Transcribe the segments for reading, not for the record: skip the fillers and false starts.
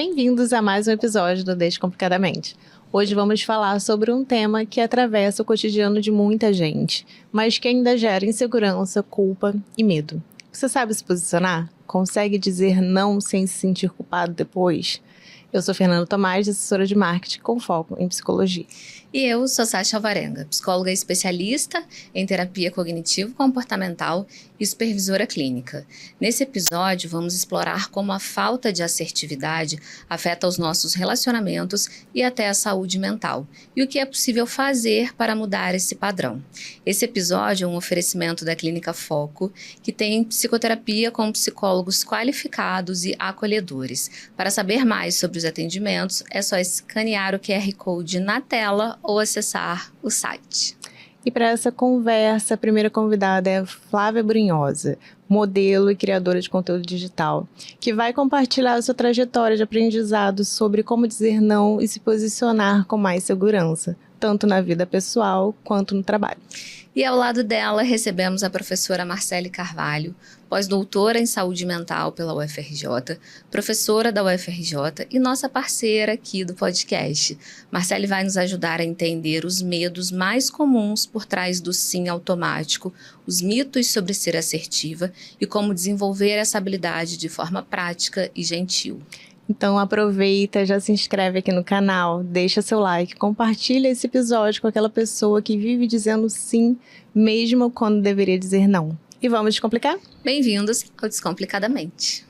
Bem-vindos a mais um episódio do Descomplicadamente. Hoje vamos falar sobre um tema que atravessa o cotidiano de muita gente, mas que ainda gera insegurança, culpa e medo. Você sabe se posicionar? Consegue dizer não sem se sentir culpado depois? Eu sou Fernanda Tomás, assessora de marketing com foco em psicologia. E eu sou Sátia Alvarenga, psicóloga especialista em terapia cognitivo-comportamental e supervisora clínica. Nesse episódio, vamos explorar como a falta de assertividade afeta os nossos relacionamentos e até a saúde mental, e o que é possível fazer para mudar esse padrão. Esse episódio é um oferecimento da Clínica Foco, que tem psicoterapia com psicólogos qualificados e acolhedores. Para saber mais sobre os atendimentos, é só escanear o QR Code na tela ou acessar o site. E para essa conversa, a primeira convidada é Flávia Brunhosa, modelo e criadora de conteúdo digital, que vai compartilhar a sua trajetória de aprendizado sobre como dizer não e se posicionar com mais segurança, tanto na vida pessoal quanto no trabalho. E ao lado dela recebemos a professora Marcele Carvalho, pós-doutora em saúde mental pela UFRJ, professora da UFRJ e nossa parceira aqui do podcast. Marcele vai nos ajudar a entender os medos mais comuns por trás do sim automático, os mitos sobre ser assertiva e como desenvolver essa habilidade de forma prática e gentil. Então aproveita, já se inscreve aqui no canal, deixa seu like, compartilha esse episódio com aquela pessoa que vive dizendo sim, mesmo quando deveria dizer não. E vamos descomplicar? Bem-vindos ao Descomplicadamente.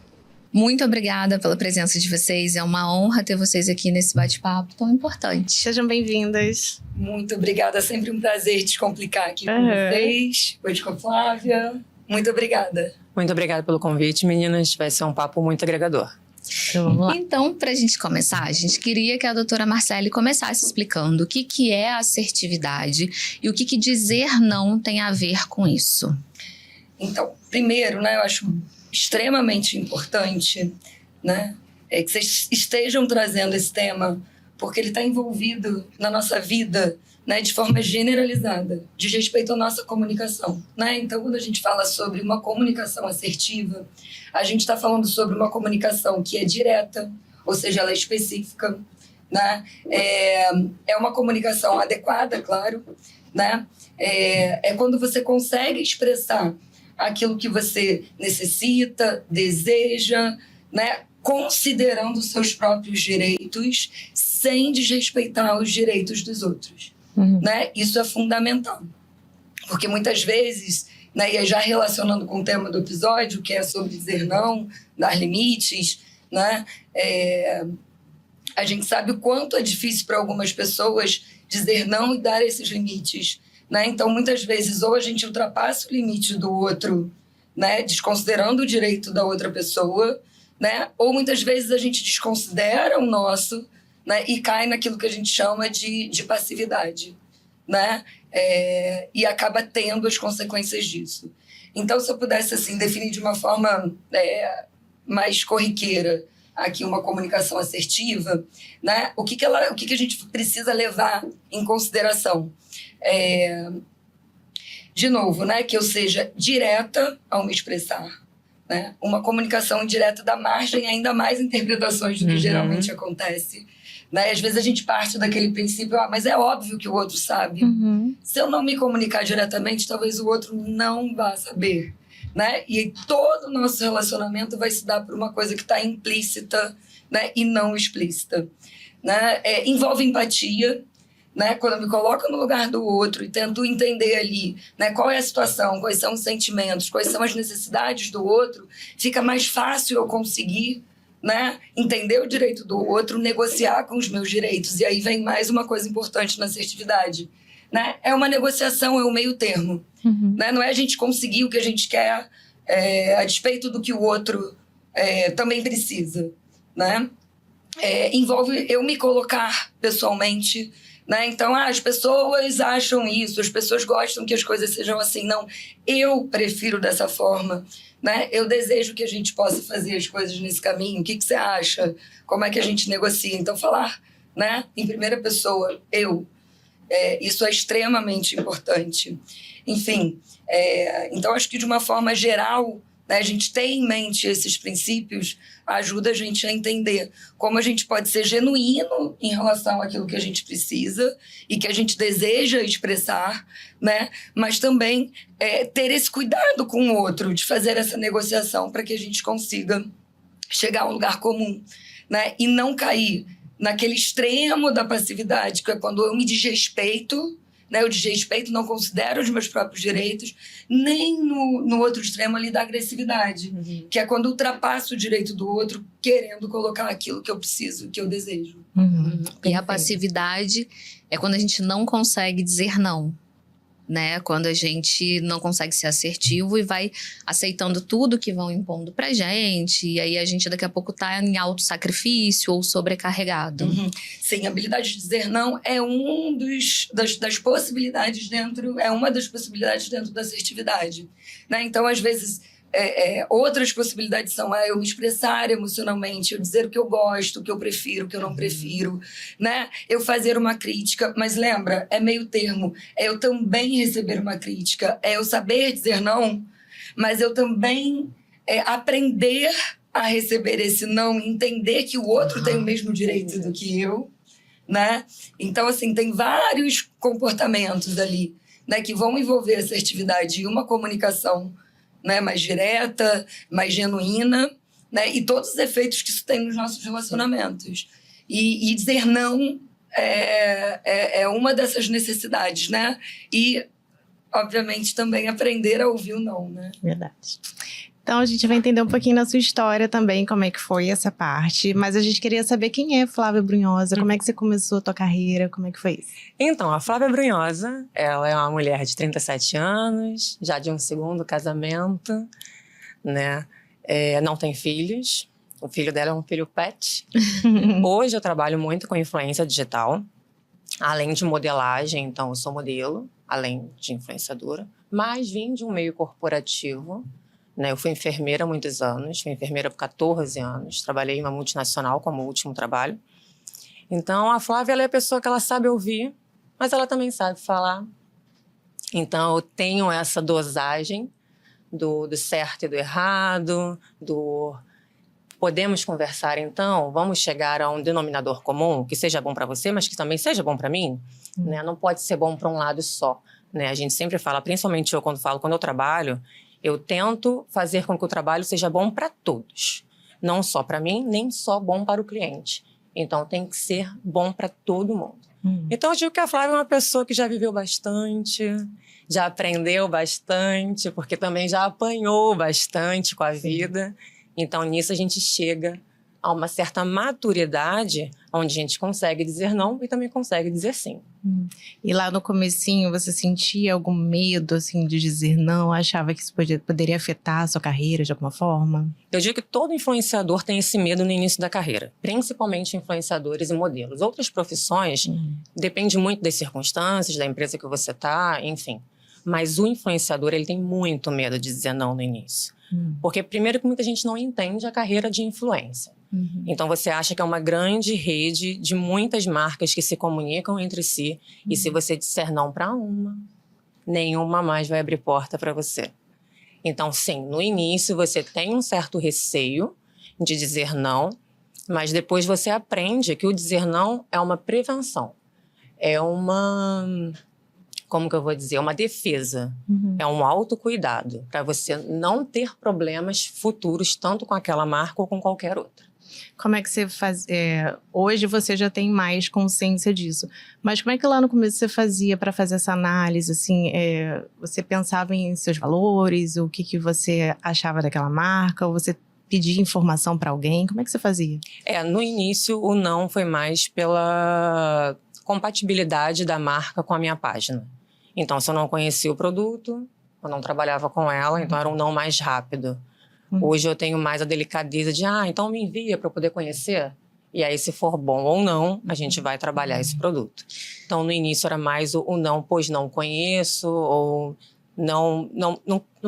Muito obrigada pela presença de vocês, é uma honra ter vocês aqui nesse bate-papo tão importante. Sejam bem-vindas. Muito obrigada, é sempre um prazer descomplicar aqui com vocês, hoje com a Flávia. Muito obrigada. Muito obrigada pelo convite, meninas, vai ser um papo muito agregador. Então, vamos lá. Então, para a gente começar, a gente queria que a doutora Marcele começasse explicando o que é assertividade e o que dizer não tem a ver com isso. Então, primeiro, eu acho extremamente importante, que vocês estejam trazendo esse tema, porque ele está envolvido na nossa vida, de forma generalizada, diz respeito à nossa comunicação. Então, quando a gente fala sobre uma comunicação assertiva, a gente está falando sobre uma comunicação que é direta, ou seja, ela é específica, é uma comunicação adequada, claro, é quando você consegue expressar aquilo que você necessita, deseja, considerando os seus próprios direitos, sem desrespeitar os direitos dos outros. Isso é fundamental, porque muitas vezes, e já relacionando com o tema do episódio, que é sobre dizer não, dar limites, a gente sabe o quanto é difícil para algumas pessoas dizer não e dar esses limites. Então, muitas vezes, ou a gente ultrapassa o limite do outro, desconsiderando o direito da outra pessoa, ou muitas vezes a gente desconsidera o nosso, e cai naquilo que a gente chama de passividade, e acaba tendo as consequências disso. Então, se eu pudesse assim, definir de uma forma mais corriqueira aqui uma comunicação assertiva, o que a gente precisa levar em consideração? De novo, que eu seja direta ao me expressar. Uma comunicação indireta dá margem a ainda mais interpretações do que geralmente acontece. Às vezes a gente parte daquele princípio, mas é óbvio que o outro sabe. Se eu não me comunicar diretamente, talvez o outro não vá saber. E todo o nosso relacionamento vai se dar por uma coisa que está implícita, e não explícita. Envolve empatia. Quando eu me coloco no lugar do outro e tento entender ali, qual é a situação, quais são os sentimentos, quais são as necessidades do outro, fica mais fácil eu conseguir entender o direito do outro, negociar com os meus direitos. E aí vem mais uma coisa importante na assertividade. É uma negociação, é um meio termo. Não é a gente conseguir o que a gente quer a despeito do que o outro também precisa. Envolve eu me colocar pessoalmente. Então, as pessoas acham isso, as pessoas gostam que as coisas sejam assim. Não, eu prefiro dessa forma. Eu desejo que a gente possa fazer as coisas nesse caminho. O que você acha? Como é que a gente negocia? Então, falar em primeira pessoa, eu. Isso é extremamente importante. Enfim, então acho que de uma forma geral, né? A gente ter em mente esses princípios ajuda a gente a entender como a gente pode ser genuíno em relação àquilo que a gente precisa e que a gente deseja expressar, né? Mas também ter esse cuidado com o outro, de fazer essa negociação para que a gente consiga chegar a um lugar comum, né? E não cair naquele extremo da passividade, que é quando eu me desrespeito, né? Eu desrespeito, não considero os meus próprios direitos, nem no outro extremo ali da agressividade, que é quando ultrapasso o direito do outro, querendo colocar aquilo que eu preciso, que eu desejo. E a passividade é quando a gente não consegue dizer não, né? Quando a gente não consegue ser assertivo e vai aceitando tudo que vão impondo pra gente, e aí a gente daqui a pouco tá em autossacrifício ou sobrecarregado. Sim, a habilidade de dizer não é das possibilidades é uma das possibilidades dentro da assertividade, né? Então, às vezes, outras possibilidades são eu me expressar emocionalmente, eu dizer o que eu gosto, o que eu prefiro, o que eu não prefiro, né? Eu fazer uma crítica, mas lembra, é meio termo, é eu também receber uma crítica, é eu saber dizer não, mas eu também aprender a receber esse não, entender que o outro tem o mesmo direito do que eu, né? Então, assim, tem vários comportamentos ali, né, que vão envolver assertividade e uma comunicação, né, mais direta, mais genuína, né, e todos os efeitos que isso tem nos nossos relacionamentos. E dizer não é uma dessas necessidades, né? E, obviamente, também aprender a ouvir o não, né? Verdade. Então, a gente vai entender um pouquinho da sua história também, como é que foi essa parte. Mas a gente queria saber quem é Flávia Brunhosa, como é que você começou a tua carreira, como é que foi isso? Então, a Flávia Brunhosa, ela é uma mulher de 37 anos, já de um segundo casamento, né? Não tem filhos. O filho dela é um filho pet. Hoje eu trabalho muito com influência digital, além de modelagem, então eu sou modelo, além de influenciadora, mas vim de um meio corporativo, né? Eu fui enfermeira há muitos anos, fui enfermeira por 14 anos, trabalhei em uma multinacional como último trabalho. Então, a Flávia, ela é a pessoa que ela sabe ouvir, mas ela também sabe falar. Então, eu tenho essa dosagem do certo e do errado, podemos conversar então, vamos chegar a um denominador comum que seja bom para você, mas que também seja bom para mim, né? Não pode ser bom para um lado só, né? A gente sempre fala, principalmente eu quando eu trabalho, eu tento fazer com que o trabalho seja bom para todos, não só para mim, nem só bom para o cliente. Então, tem que ser bom para todo mundo. Então, eu digo que a Flávia é uma pessoa que já viveu bastante, já aprendeu bastante, porque também já apanhou bastante com a vida. Então, nisso a gente chega a uma certa maturidade, onde a gente consegue dizer não e também consegue dizer sim. E lá no comecinho, você sentia algum medo, assim, de dizer não? Achava que isso poderia afetar a sua carreira de alguma forma? Eu digo que todo influenciador tem esse medo no início da carreira, principalmente influenciadores e modelos. Outras profissões, depende muito das circunstâncias, da empresa que você está, enfim. Mas o influenciador, ele tem muito medo de dizer não no início. Porque, primeiro, que muita gente não entende a carreira de influência. Então, você acha que é uma grande rede de muitas marcas que se comunicam entre si. E se você disser não para uma, nenhuma mais vai abrir porta para você. Então, sim, no início você tem um certo receio de dizer não, mas depois você aprende que o dizer não é uma prevenção. É uma... como que eu vou dizer? Uma defesa. É um autocuidado para você não ter problemas futuros, tanto com aquela marca ou com qualquer outra. Como é que você faz? Hoje você já tem mais consciência disso. Mas como é que lá no começo você fazia para fazer essa análise? Assim, você pensava em seus valores, o que você achava daquela marca? Ou você pedia informação para alguém? Como é que você fazia? No início, o não foi mais pela compatibilidade da marca com a minha página. Então, se eu não conhecia o produto, eu não trabalhava com ela, então era um não mais rápido. Hoje eu tenho mais a delicadeza de, então me envia para eu poder conhecer. E aí, se for bom ou não, a gente vai trabalhar esse produto. Então, no início era mais o não, pois não conheço, ou não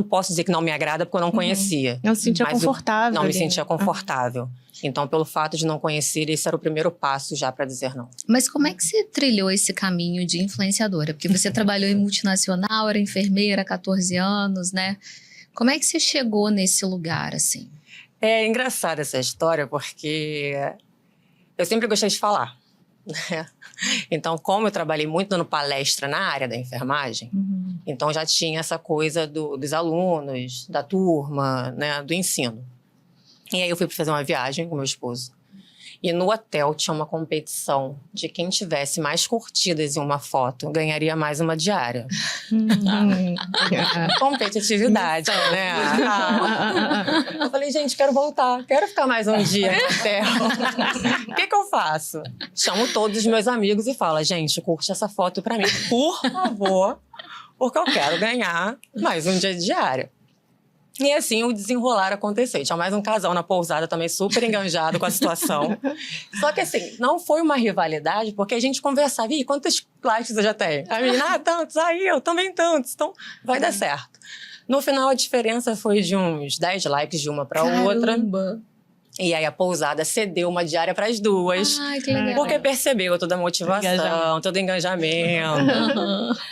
posso dizer que não me agrada porque eu não conhecia. Não se sentia confortável. Não me sentia confortável. Então, pelo fato de não conhecer, esse era o primeiro passo já para dizer não. Mas como é que você trilhou esse caminho de influenciadora? Porque você trabalhou em multinacional, era enfermeira há 14 anos, né? Como é que você chegou nesse lugar, assim? É engraçada essa história, porque eu sempre gostei de falar, né? Então, como eu trabalhei muito dando palestra na área da enfermagem, então já tinha essa coisa dos alunos, da turma, né, do ensino. E aí eu fui fazer uma viagem com meu esposo. E no hotel tinha uma competição de quem tivesse mais curtidas em uma foto ganharia mais uma diária. Competitividade, né? Eu falei, gente, quero voltar, quero ficar mais um dia no hotel. O que eu faço? Chamo todos os meus amigos e falo, gente, curte essa foto pra mim, por favor, porque eu quero ganhar mais um dia de diária. E assim o desenrolar aconteceu. Tinha mais um casal na pousada também super enganjado com a situação. Só que assim, não foi uma rivalidade, porque a gente conversava, ih, quantos likes eu já tenho? A menina, tantos, aí eu também tantos, então vai dar certo. No final a diferença foi de uns 10 likes de uma para outra. E aí a pousada cedeu uma diária para as duas. Ai, que legal. Porque percebeu toda a motivação, todo o engajamento.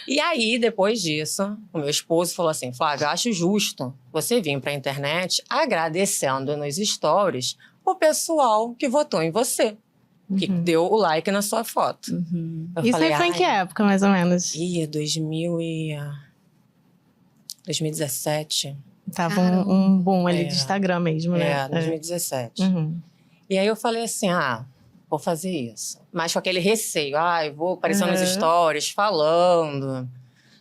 E aí, depois disso, o meu esposo falou assim, Flávia, eu acho justo você vir para a internet agradecendo nos stories o pessoal que votou em você. Que deu o like na sua foto. Eu Isso falei, aí foi em que época, mais ou menos? 2017. Tava um boom ali de Instagram mesmo, né? 2017. E aí eu falei assim, vou fazer isso. Mas com aquele receio, eu vou aparecer nos stories falando.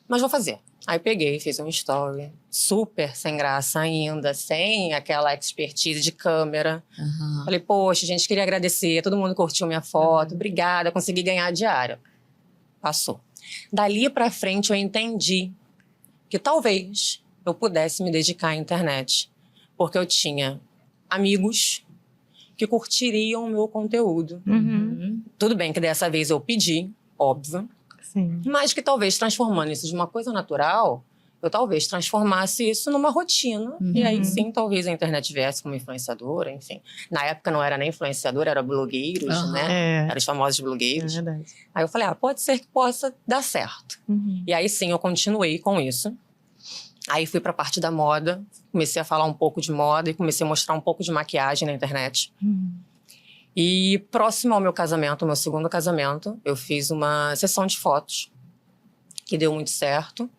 Mas vou fazer. Aí peguei, fiz um story super sem graça ainda, sem aquela expertise de câmera. Falei, poxa, gente, queria agradecer, todo mundo curtiu minha foto, obrigada, consegui ganhar a diária. Passou. Dali pra frente eu entendi que talvez eu pudesse me dedicar à internet. Porque eu tinha amigos que curtiriam o meu conteúdo. Tudo bem que dessa vez eu pedi, óbvio. Sim. Mas que talvez transformando isso de uma coisa natural, eu talvez transformasse isso numa rotina. E aí sim, talvez a internet viesse como influenciadora, enfim. Na época não era nem influenciadora, era blogueiros, né? Eram os famosos blogueiros. É verdade. Aí eu falei, pode ser que possa dar certo. E aí sim, eu continuei com isso. Aí fui pra parte da moda, comecei a falar um pouco de moda e comecei a mostrar um pouco de maquiagem na internet. E próximo ao meu casamento, meu segundo casamento, eu fiz uma sessão de fotos, que deu muito certo.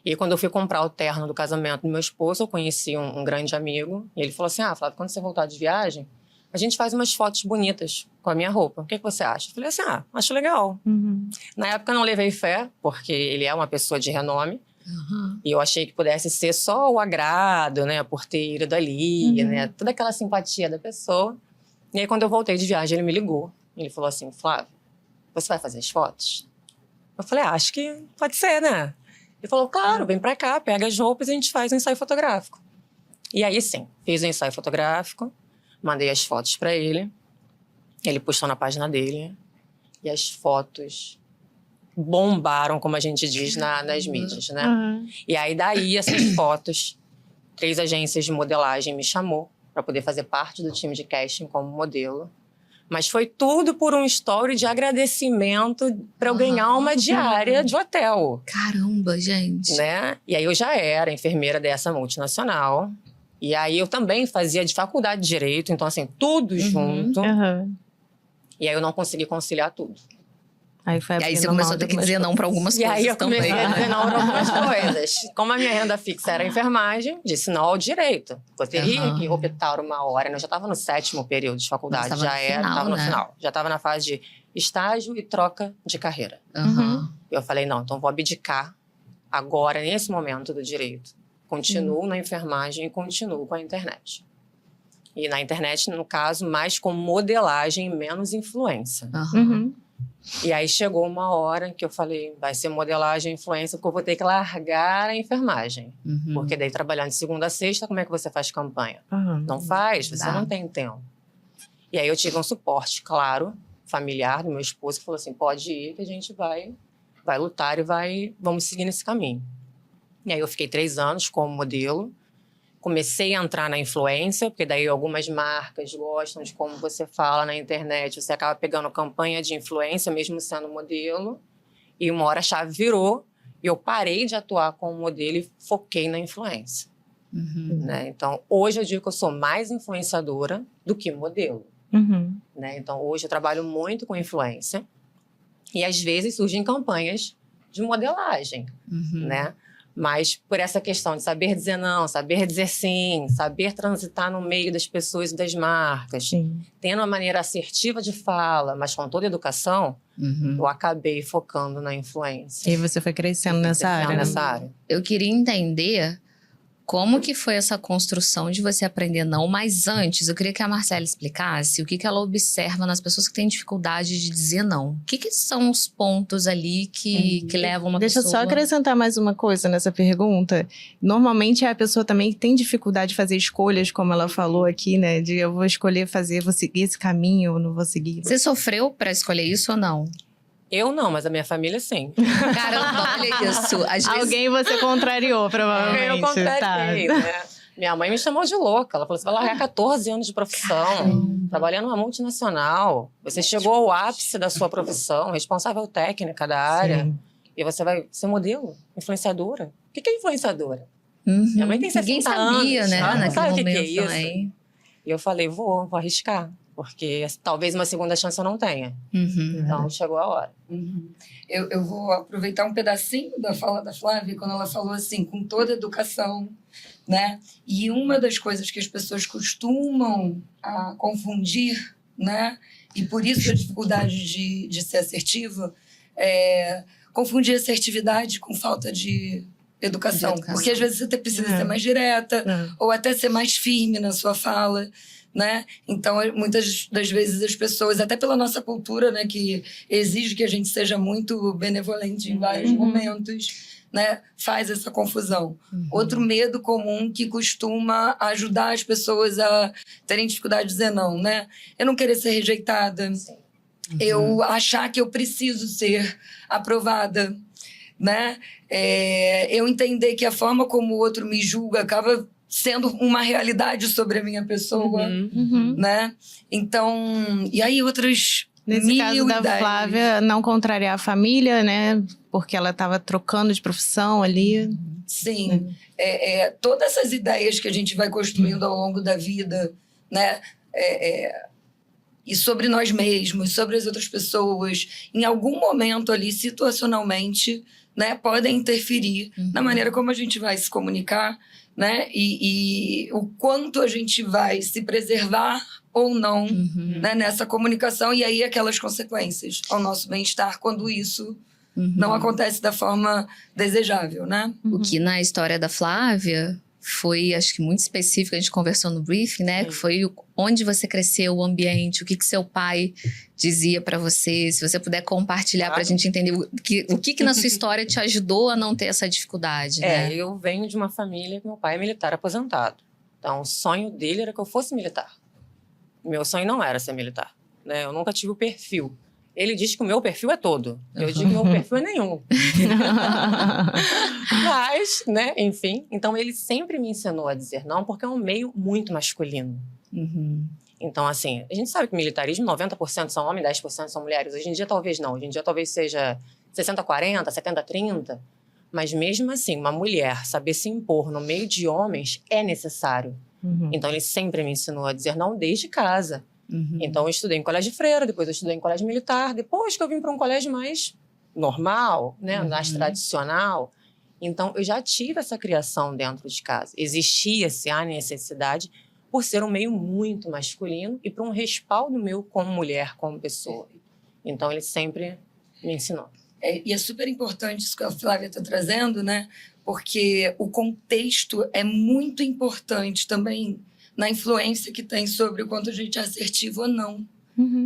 E quando eu fui comprar o terno do casamento do meu esposo, eu conheci um grande amigo. E ele falou assim, Flávio, quando você voltar de viagem, a gente faz umas fotos bonitas com a minha roupa. O que você acha? Eu falei assim, acho legal. Na época eu não levei fé, porque ele é uma pessoa de renome. E eu achei que pudesse ser só o agrado, né? Por ter ido ali, né? Toda aquela simpatia da pessoa. E aí, quando eu voltei de viagem, ele me ligou. Ele falou assim, Flávio, você vai fazer as fotos? Eu falei, acho que pode ser, né? Ele falou, claro, vem pra cá, pega as roupas e a gente faz um ensaio fotográfico. E aí, sim, fiz o ensaio fotográfico, mandei as fotos pra ele. Ele postou na página dele. E as fotos bombaram, como a gente diz nas mídias, né? E aí, daí, essas fotos, 3 agências de modelagem me chamou para poder fazer parte do time de casting como modelo. Mas foi tudo por um story de agradecimento para eu ganhar uma diária de hotel. Caramba, gente. Né? E aí eu já era enfermeira dessa multinacional. E aí eu também fazia de faculdade de Direito. Então, assim, tudo junto. E aí eu não consegui conciliar tudo. Aí foi E aí você começou a ter que dizer não para algumas coisas também. E aí eu comecei a dizer não para algumas coisas. Como a minha renda fixa era enfermagem, disse não ao direito. Eu teria que optar uma hora. Eu já estava no 7º período de faculdade. Estava no final. Já estava na fase de estágio e troca de carreira. Eu falei, não, então vou abdicar agora, nesse momento do direito. Continuo na enfermagem e continuo com a internet. E na internet, no caso, mais com modelagem e menos influência. E aí chegou uma hora que eu falei, vai ser modelagem e influência, porque eu vou ter que largar a enfermagem. Porque daí, trabalhando de segunda a sexta, como é que você faz campanha? Não faz, você não tem tempo. E aí eu tive um suporte, claro, familiar do meu esposo, que falou assim, pode ir que a gente vai lutar e vamos seguir nesse caminho. E aí eu fiquei 3 anos como modelo. Comecei a entrar na influência, porque daí algumas marcas gostam de como você fala na internet. Você acaba pegando campanha de influência, mesmo sendo modelo. E uma hora a chave virou e eu parei de atuar como modelo e foquei na influência. Né? Então, hoje eu digo que eu sou mais influenciadora do que modelo. Né? Então, hoje eu trabalho muito com influência e às vezes surgem campanhas de modelagem, né? Mas por essa questão de saber dizer não, saber dizer sim, saber transitar no meio das pessoas e das marcas, tendo uma maneira assertiva de fala, mas com toda a educação, eu acabei focando na influência. E você foi crescendo nessa área. Eu queria entender como que foi essa construção de você aprender não, mas antes eu queria que a Marcela explicasse o que ela observa nas pessoas que têm dificuldade de dizer não. O que são os pontos ali que levam uma pessoa... Deixa eu só acrescentar mais uma coisa nessa pergunta. Normalmente é a pessoa também que tem dificuldade de fazer escolhas, como ela falou aqui, né? De eu vou escolher fazer, vou seguir esse caminho ou não vou seguir. Você sofreu para escolher isso ou não? Eu não, mas a minha família sim. Caramba, olha isso. Às vezes... Alguém você contrariou, provavelmente. Eu contrariei, né? Minha mãe me chamou de louca. Ela falou, você vai largar 14 anos de profissão, trabalhando numa multinacional. Você chegou ao ápice da sua profissão, responsável técnica da área. E você vai ser modelo, influenciadora. O que é influenciadora? Minha mãe tem 60 anos. Ninguém sabia, né? Não sabe o que é isso? Também. E eu falei, vou arriscar. Porque talvez uma segunda chance eu não tenha. Então, chegou a hora. Eu vou aproveitar um pedacinho da fala da Flávia, quando ela falou assim, com toda a educação, né? E uma das coisas que as pessoas costumam confundir, né? E por isso a dificuldade de ser assertiva, é confundir assertividade com falta de educação. Porque às vezes você precisa ser mais direta, ou até ser mais firme na sua fala, né? Então, muitas das vezes as pessoas, até pela nossa cultura, né, que exige que a gente seja muito benevolente em vários momentos, né, faz essa confusão. Outro medo comum que costuma ajudar as pessoas a terem dificuldade de dizer não, né? Eu não querer ser rejeitada, eu achar que eu preciso ser aprovada, né? Eu entender que a forma como o outro me julga acaba sendo uma realidade sobre a minha pessoa, né? Então, e aí outras Nesse caso da Flávia, não contrariar a família, né? Porque ela estava trocando de profissão ali. Sim. Todas essas ideias que a gente vai construindo ao longo da vida, né? E sobre nós mesmos, sobre as outras pessoas, em algum momento ali, situacionalmente, né? Podem interferir na maneira como a gente vai se comunicar, né? E o quanto a gente vai se preservar ou não, né? Nessa comunicação, e aí aquelas consequências ao nosso bem-estar quando isso não acontece da forma desejável, né? O que na história da Flávia foi, acho que muito específico, a gente conversou no briefing, né? Que foi onde você cresceu, o ambiente, o que seu pai dizia pra você. Se você puder compartilhar pra gente entender o que na sua história te ajudou a não ter essa dificuldade, né? Eu venho de uma família que meu pai é militar aposentado. Então, o sonho dele era que eu fosse militar. Meu sonho não era ser militar, né? Eu nunca tive o perfil. Ele diz que o meu perfil é todo. Eu digo que o meu perfil é nenhum. Mas, né, enfim. Então, ele sempre me ensinou a dizer não, porque é um meio muito masculino. Então, assim, a gente sabe que militarismo, 90% são homens, 10% são mulheres. Hoje em dia, talvez não. Hoje em dia, talvez seja 60-40, 70-30. Mas, mesmo assim, uma mulher saber se impor no meio de homens é necessário. Então, ele sempre me ensinou a dizer não desde casa. Então, eu estudei em colégio de freira, depois eu estudei em colégio militar, depois que eu vim para um colégio mais normal, né, mais tradicional. Então, eu já tive essa criação dentro de casa. Existia-se a necessidade por ser um meio muito masculino e por um respaldo meu como mulher, como pessoa. Então, ele sempre me ensinou. E é super importante isso que a Flávia está trazendo, né? Porque o contexto é muito importante também na influência que tem sobre o quanto a gente é assertivo ou não.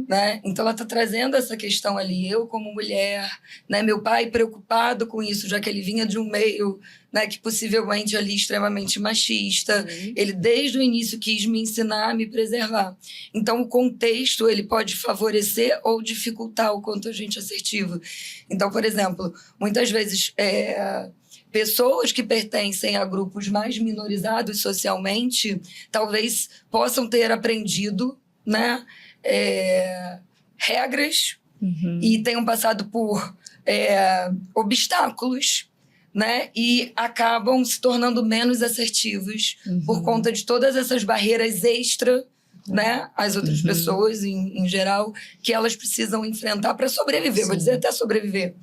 Né? Então, ela está trazendo essa questão ali, eu como mulher, né? Meu pai preocupado com isso, já que ele vinha de um meio, né, que possivelmente ali extremamente machista. Ele, desde o início, quis me ensinar a me preservar. Então, o contexto, ele pode favorecer ou dificultar o quanto a gente é assertivo. Então, por exemplo, muitas vezes... pessoas que pertencem a grupos mais minorizados socialmente talvez possam ter aprendido, né, regras e tenham passado por obstáculos, né? E acabam se tornando menos assertivos por conta de todas essas barreiras extra, né? As outras pessoas, em geral, que elas precisam enfrentar para sobreviver. Vou dizer até sobreviver,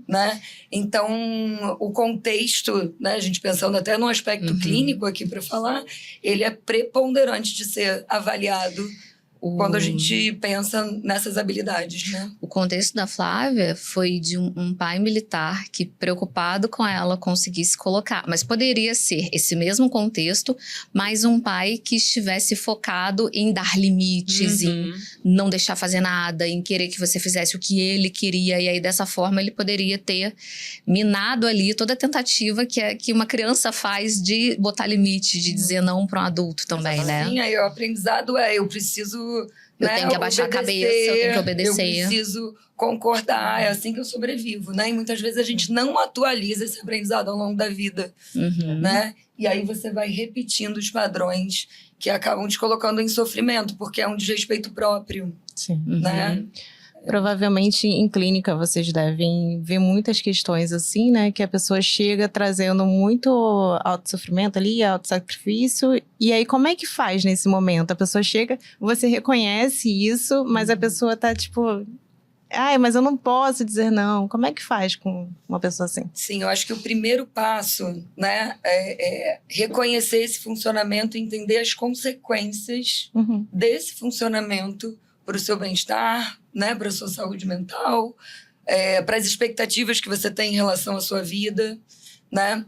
né? Então, o contexto, né? A gente pensando até no aspecto clínico aqui para falar, ele é preponderante de ser avaliado quando a gente pensa nessas habilidades, né? O contexto da Flávia foi de um pai militar que, preocupado com ela, conseguisse colocar. Mas poderia ser esse mesmo contexto, mas um pai que estivesse focado em dar limites, em não deixar fazer nada, em querer que você fizesse o que ele queria. E aí, dessa forma, ele poderia ter minado ali toda a tentativa que uma criança faz de botar limite, de dizer não para um adulto também, né? Sim, aí o aprendizado eu preciso... Eu tenho que abaixar a cabeça, eu tenho que obedecer. Eu preciso concordar, é assim que eu sobrevivo, né? E muitas vezes a gente não atualiza esse aprendizado ao longo da vida, né? E aí você vai repetindo os padrões que acabam te colocando em sofrimento, porque é um desrespeito próprio, né? Provavelmente em clínica vocês devem ver muitas questões assim, né? Que a pessoa chega trazendo muito autossofrimento ali, autossacrifício. E aí, como é que faz nesse momento? A pessoa chega, você reconhece isso, mas a pessoa tá tipo... Ai, mas eu não posso dizer não. Como é que faz com uma pessoa assim? Sim, eu acho que o primeiro passo, né, é reconhecer esse funcionamento e entender as consequências desse funcionamento para o seu bem-estar, né, para a sua saúde mental, para as expectativas que você tem em relação à sua vida, né,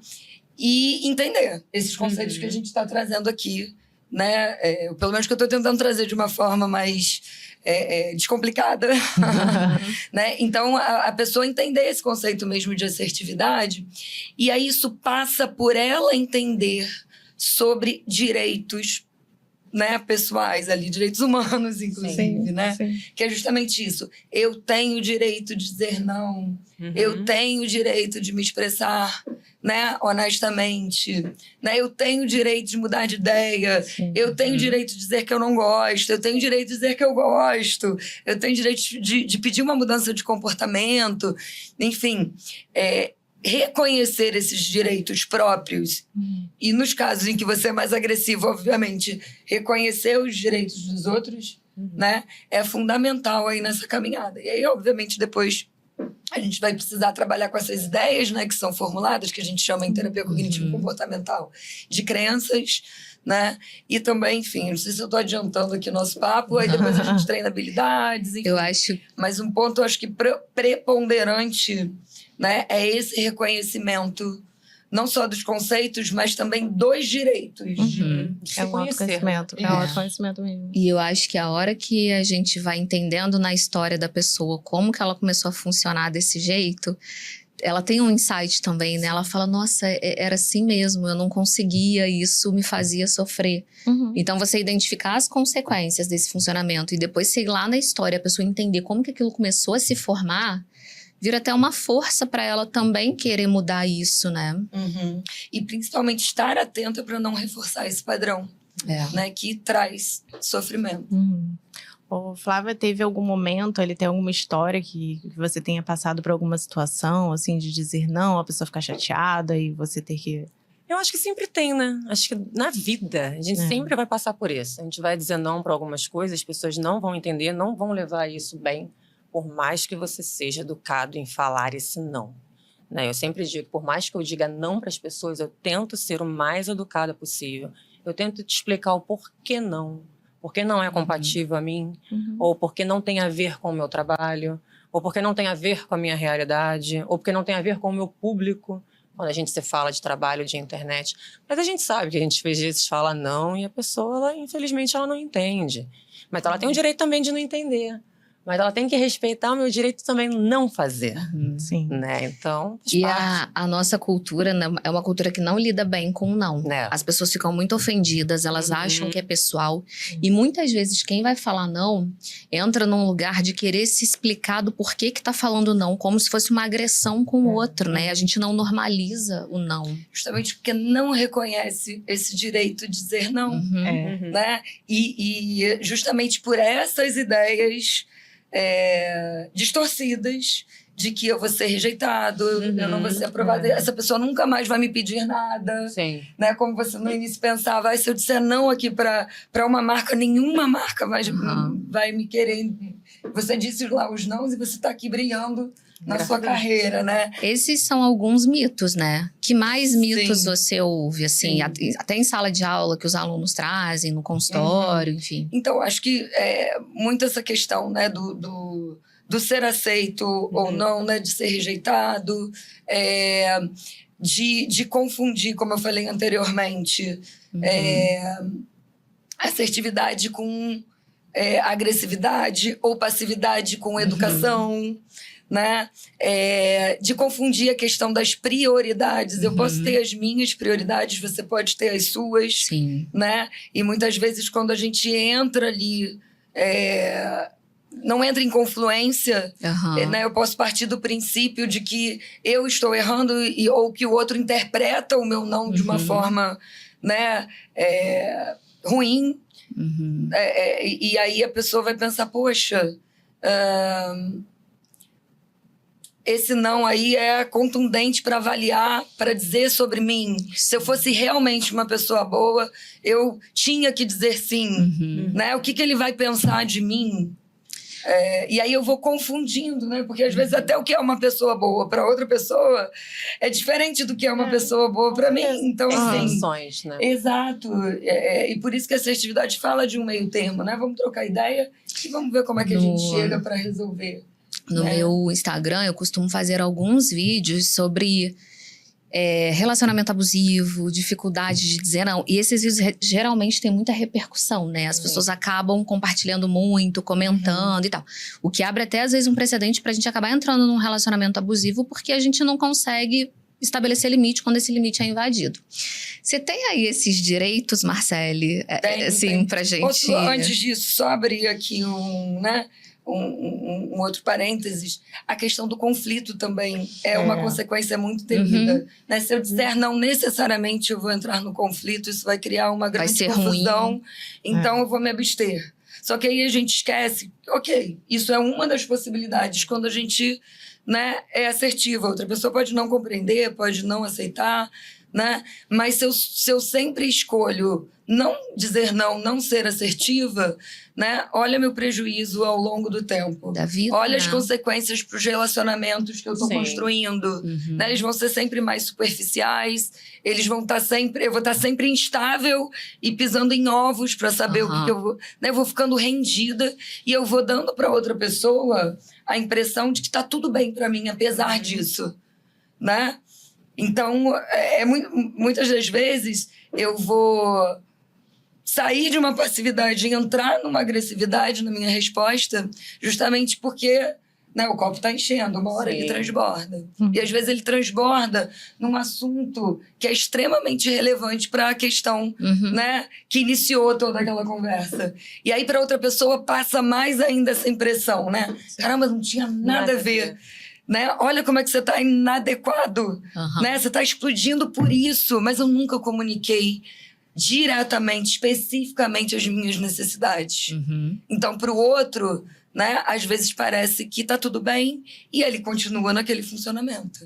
e entender esses conceitos que a gente está trazendo aqui, né, pelo menos que eu estou tentando trazer de uma forma mais descomplicada, né? Então, a pessoa entender esse conceito mesmo de assertividade, e aí isso passa por ela entender sobre direitos, né, pessoais ali, direitos humanos, inclusive, né? Sim. Que é justamente isso. Eu tenho o direito de dizer não. Eu tenho o direito de me expressar, né, honestamente. Né? Eu tenho o direito de mudar de ideia. Eu tenho o direito de dizer que eu não gosto. Eu tenho o direito de dizer que eu gosto. Eu tenho o direito de pedir uma mudança de comportamento. Enfim, reconhecer esses direitos próprios e, nos casos em que você é mais agressivo, obviamente, reconhecer os direitos dos outros, né, é fundamental aí nessa caminhada. E aí, obviamente, depois a gente vai precisar trabalhar com essas ideias, né, que são formuladas, que a gente chama em terapia cognitivo-comportamental, de crenças, né, e também, enfim, não sei se eu estou adiantando aqui o nosso papo, aí depois a gente treina habilidades, enfim. Eu acho... Mas um ponto, eu acho que preponderante, né, é esse reconhecimento, não só dos conceitos, mas também dos direitos. É um autoconhecimento. É um autoconhecimento mesmo. E eu acho que a hora que a gente vai entendendo na história da pessoa como que ela começou a funcionar desse jeito, ela tem um insight também, né? Ela fala, nossa, era assim mesmo, eu não conseguia, isso me fazia sofrer. Então, você identificar as consequências desse funcionamento e depois, sei lá na história, a pessoa entender como que aquilo começou a se formar, vira até uma força para ela também querer mudar isso, né? E principalmente estar atenta para não reforçar esse padrão, né, que traz sofrimento. O Flávia, teve algum momento, ele tem alguma história que você tenha passado por alguma situação, assim, de dizer não, a pessoa ficar chateada e você ter que... Eu acho que sempre tem, né? Acho que na vida a gente sempre vai passar por isso. A gente vai dizer não para algumas coisas, as pessoas não vão entender, não vão levar isso bem, por mais que você seja educado em falar esse não. Né? Eu sempre digo, por mais que eu diga não para as pessoas, eu tento ser o mais educada possível. Eu tento te explicar o porquê não. Porque não é compatível a mim, ou porque não tem a ver com o meu trabalho, ou porque não tem a ver com a minha realidade, ou porque não tem a ver com o meu público, quando a gente se fala de trabalho, de internet. Mas a gente sabe que a gente às vezes fala não e a pessoa, infelizmente, ela não entende. Mas ela tem o direito também de não entender. Mas ela tem que respeitar o meu direito também não fazer. Sim. Né? Então, e a nossa cultura, né, é uma cultura que não lida bem com o não. As pessoas ficam muito ofendidas, elas acham que é pessoal. E muitas vezes quem vai falar não entra num lugar de querer se explicar do porquê que tá falando não, como se fosse uma agressão com o outro, né? A gente não normaliza o não. Justamente porque não reconhece esse direito de dizer não, né? E justamente por essas ideias distorcidas de que eu vou ser rejeitado, eu não vou ser aprovado, essa pessoa nunca mais vai me pedir nada. Sim. Né? Como você no início pensava, se eu disser não aqui para uma marca, nenhuma marca vai me querer. Você disse lá os nãos e você está aqui brilhando na sua carreira, né? Esses são alguns mitos, né? Que mais mitos você ouve, assim, até em sala de aula que os alunos trazem, no consultório, enfim. Então, acho que muito essa questão, né, do ser aceito ou não, né, de ser rejeitado, de confundir, como eu falei anteriormente, assertividade com agressividade ou passividade com educação, né? De confundir a questão das prioridades. Eu posso ter as minhas prioridades, você pode ter as suas. Sim. Né? E muitas vezes, quando a gente entra ali, não entra em confluência, né? Eu posso partir do princípio de que eu estou errando ou que o outro interpreta o meu não de uma forma, né, ruim. E aí a pessoa vai pensar, poxa, esse não aí é contundente para avaliar, para dizer sobre mim. Se eu fosse realmente uma pessoa boa, eu tinha que dizer sim. Né? O que ele vai pensar de mim? E aí eu vou confundindo, né? Porque às vezes até o que é uma pessoa boa para outra pessoa é diferente do que é uma pessoa boa para mim. Então, Extensões, né? Exato. E por isso que a assertividade fala de um meio termo, né? Vamos trocar ideia e vamos ver como é que a gente chega para resolver. No meu Instagram, eu costumo fazer alguns vídeos sobre relacionamento abusivo, dificuldade de dizer não. E esses vídeos geralmente têm muita repercussão, né? As pessoas acabam compartilhando muito, comentando e tal. O que abre até, às vezes, um precedente pra gente acabar entrando num relacionamento abusivo porque a gente não consegue estabelecer limite quando esse limite é invadido. Você tem aí esses direitos, Marcele? Assim, pra gente... Posso, antes disso, só abrir aqui um outro parênteses, a questão do conflito também é uma consequência muito temida. Né? Se eu disser não necessariamente eu vou entrar no conflito, isso vai criar uma grande confusão, ruim. Então eu vou me abster. Só que aí a gente esquece, ok, isso é uma das possibilidades quando a gente, né, é assertiva. Outra pessoa pode não compreender, pode não aceitar, né? Mas se eu sempre escolho não dizer não ser assertiva, né? Olha meu prejuízo ao longo do tempo. Da vida, olha as consequências para os relacionamentos que eu estou construindo. Né? Eles vão ser sempre mais superficiais, eles vão estar sempre... Eu vou estar sempre instável e pisando em ovos para saber o que eu vou... Né? Eu vou ficando rendida e eu vou dando para outra pessoa a impressão de que está tudo bem para mim, apesar disso. Né? Então, muitas das vezes, eu vou sair de uma passividade e entrar numa agressividade na minha resposta, justamente porque, né, o copo está enchendo, uma hora ele transborda. E às vezes ele transborda num assunto que é extremamente relevante para a questão, né, que iniciou toda aquela conversa. E aí, para outra pessoa, passa mais ainda essa impressão, né? Caramba, não tinha nada a ver. Né? Olha como é que você está inadequado. Né? Você está explodindo por isso, mas eu nunca comuniquei diretamente, especificamente as minhas necessidades. Então, para o outro, né, às vezes parece que está tudo bem e ele continua naquele funcionamento.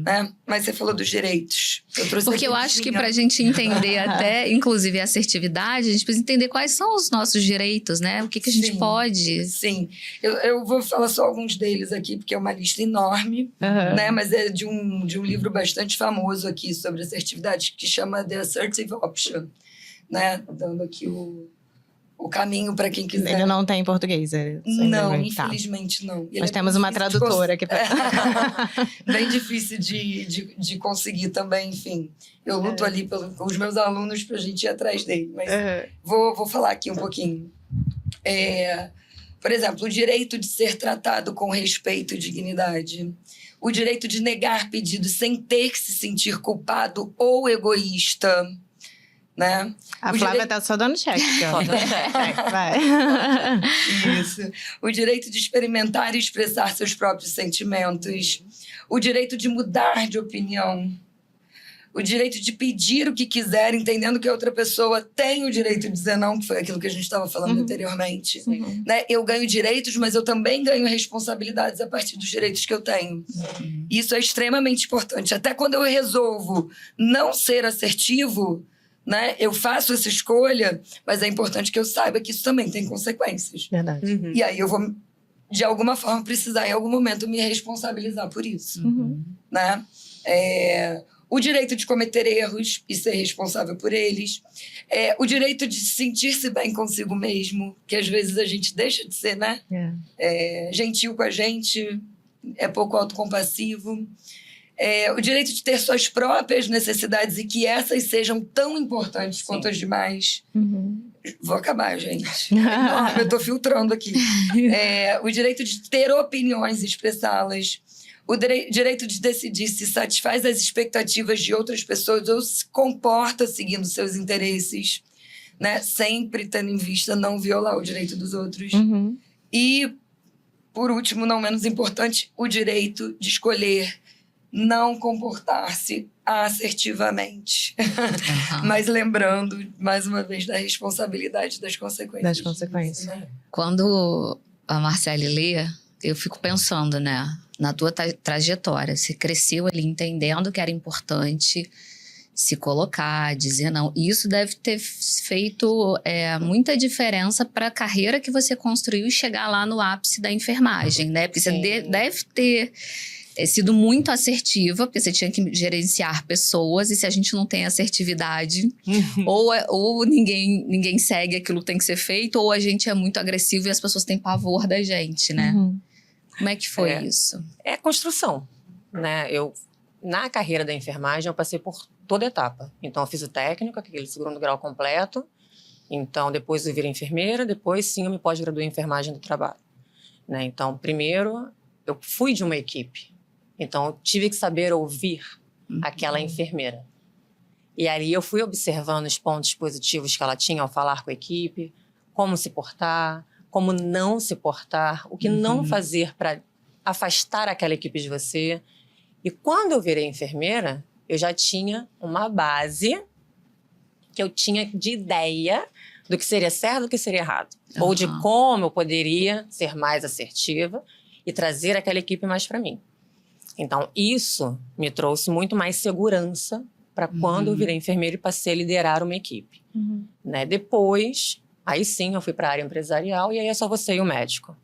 Né? Mas você falou dos direitos. Porque eu acho que para a gente entender até, inclusive, a assertividade, a gente precisa entender quais são os nossos direitos, né? O que a gente pode... Sim. Eu vou falar só alguns deles aqui, porque é uma lista enorme, né? Mas é de um livro bastante famoso aqui sobre assertividade, que chama The Assertive Option. Né? Dando aqui o caminho para quem quiser. Ele não tem em português. Não, infelizmente não. Nós temos uma tradutora aqui. Bem difícil de conseguir também, enfim. Eu luto ali com os meus alunos para a gente ir atrás dele. Mas vou falar aqui um pouquinho. Por exemplo, o direito de ser tratado com respeito e dignidade. O direito de negar pedidos sem ter que se sentir culpado ou egoísta. Né? A Flávia tá só dando cheque. Vai. Isso. O direito de experimentar e expressar seus próprios sentimentos. O direito de mudar de opinião. o direito de pedir o que quiser, entendendo que a outra pessoa tem o direito de dizer não, que foi aquilo que a gente estava falando anteriormente. Né? Eu ganho direitos, mas eu também ganho responsabilidades a partir dos direitos que eu tenho. Isso é extremamente importante. Até quando eu resolvo não ser assertivo, né, eu faço essa escolha, mas é importante que eu saiba que isso também tem consequências. Verdade. E aí eu vou, de alguma forma, precisar em algum momento me responsabilizar por isso. Né? O direito de cometer erros e ser responsável por eles. O direito de sentir-se bem consigo mesmo, que às vezes a gente deixa de ser, né? Gentil com a gente, é pouco autocompassivo. O direito de ter suas próprias necessidades e que essas sejam tão importantes quanto as demais. Vou acabar, gente. Não, eu tô filtrando aqui. O direito de ter opiniões e expressá-las. O direito de decidir se satisfaz as expectativas de outras pessoas ou se comporta seguindo seus interesses, né? Sempre tendo em vista não violar o direito dos outros. E, por último, não menos importante, o direito de escolher não comportar-se assertivamente. Mas lembrando, mais uma vez, da responsabilidade das consequências. Das consequências. Quando a Marcele lê, eu fico pensando, né? Na tua trajetória. Você cresceu ali entendendo que era importante se colocar, dizer não. E isso deve ter feito muita diferença para a carreira que você construiu e chegar lá no ápice da enfermagem, né? Porque você deve ter sido muito assertiva, porque você tinha que gerenciar pessoas, e se a gente não tem assertividade, ou ninguém segue aquilo que tem que ser feito, ou a gente é muito agressivo e as pessoas têm pavor da gente, né? Como é que foi isso? É construção, né? Na carreira da enfermagem, eu passei por toda etapa. Então, eu fiz o técnico, aquele segundo grau completo. Então, depois eu virei enfermeira. Depois, sim, eu me pós-graduei em enfermagem do trabalho. Né? Então, primeiro, eu fui de uma equipe. Então, eu tive que saber ouvir aquela enfermeira. E ali eu fui observando os pontos positivos que ela tinha ao falar com a equipe, como se portar, como não se portar, o que não fazer para afastar aquela equipe de você. E quando eu virei enfermeira, eu já tinha uma base que eu tinha de ideia do que seria certo e do que seria errado. Ou de como eu poderia ser mais assertiva e trazer aquela equipe mais para mim. Então, isso me trouxe muito mais segurança para quando eu virei enfermeira e passei a liderar uma equipe. Né? Depois, aí sim, eu fui para a área empresarial e aí é só você e o médico.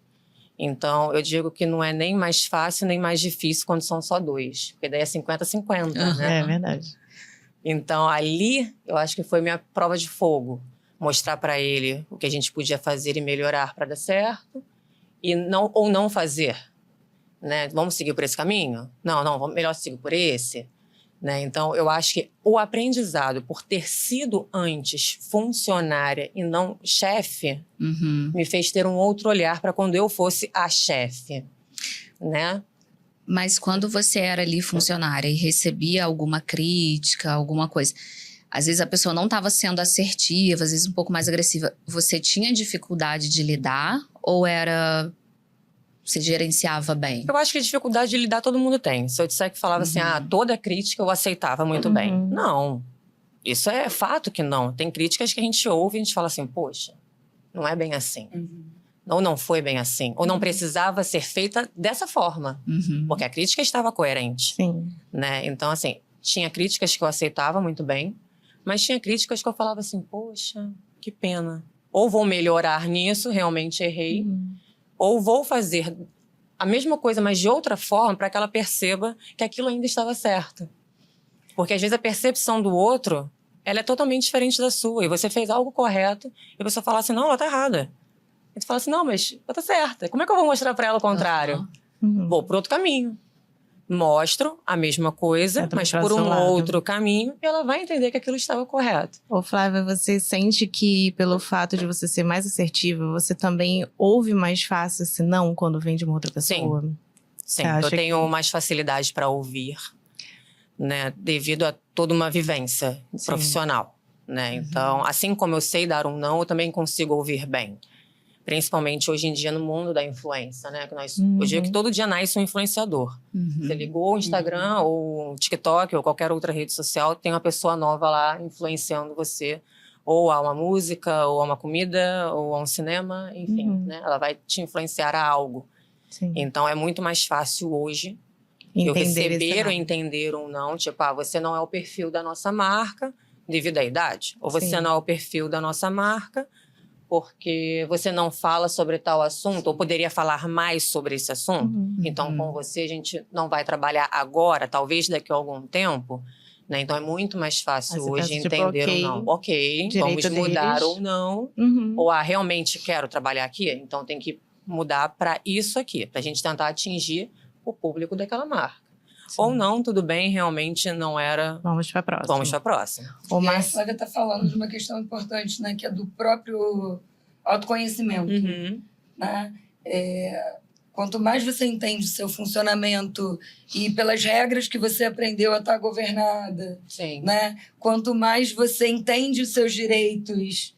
Então, eu digo que não é nem mais fácil nem mais difícil quando são só dois. Porque daí é 50-50, né? É verdade. Então, ali, eu acho que foi minha prova de fogo. Mostrar para ele o que a gente podia fazer e melhorar para dar certo. Ou não fazer. Né? Vamos seguir por esse caminho? Não, melhor seguir por esse. Né? Então, eu acho que o aprendizado por ter sido antes funcionária e não chefe me fez ter um outro olhar para quando eu fosse a chefe, né? Mas quando você era ali funcionária e recebia alguma crítica, alguma coisa, às vezes a pessoa não estava sendo assertiva, às vezes um pouco mais agressiva, você tinha dificuldade de lidar ou você gerenciava bem? Eu acho que a dificuldade de lidar todo mundo tem. Se eu disser que falava assim, toda crítica eu aceitava muito bem. Não. Isso é fato que não. Tem críticas que a gente ouve e a gente fala assim, poxa, não é bem assim. Ou não foi bem assim. Ou não precisava ser feita dessa forma. Porque a crítica estava coerente. Sim. Né? Então, assim, tinha críticas que eu aceitava muito bem, mas tinha críticas que eu falava assim, poxa, que pena. Ou vou melhorar nisso, realmente errei. Ou vou fazer a mesma coisa, mas de outra forma, para que ela perceba que aquilo ainda estava certo. Porque, às vezes, a percepção do outro, ela é totalmente diferente da sua. E você fez algo correto, e a pessoa fala assim, não, ela está errada. E você fala assim, não, mas ela está certa. Como é que eu vou mostrar para ela o contrário? Vou por outro caminho. Mostro a mesma coisa, mas por um outro caminho, e ela vai entender que aquilo estava correto. Ô, Flávia, você sente que pelo fato de você ser mais assertiva, você também ouve mais fácil esse não quando vem de uma outra pessoa? Sim, eu tenho mais facilidade para ouvir, né, devido a toda uma vivência profissional, né? Então, assim como eu sei dar um não, eu também consigo ouvir bem. Principalmente hoje em dia no mundo da influência, né? Que hoje é que todo dia nasce um influenciador. Você ligou o Instagram ou o TikTok ou qualquer outra rede social, tem uma pessoa nova lá influenciando você. Ou a uma música, ou a uma comida, ou a um cinema, enfim, né? Ela vai te influenciar a algo. Sim. Então, é muito mais fácil hoje eu receber ou entender ou não. Tipo, você não é o perfil da nossa marca devido à idade. Ou você não é o perfil da nossa marca porque você não fala sobre tal assunto, ou poderia falar mais sobre esse assunto. Então, com você, a gente não vai trabalhar agora, talvez daqui a algum tempo. Né? Então, é muito mais fácil hoje entender ou não. Ok, vamos mudar ou não. Ou, realmente quero trabalhar aqui? Então, tem que mudar para isso aqui, para a gente tentar atingir o público daquela marca. Sim. Ou não, tudo bem, realmente não era... Vamos para a próxima. Vamos para a próxima. A Flávia está falando de uma questão importante, né? Que é do próprio autoconhecimento. Né? Quanto mais você entende o seu funcionamento e pelas regras que você aprendeu a estar governada, né? Quanto mais você entende os seus direitos,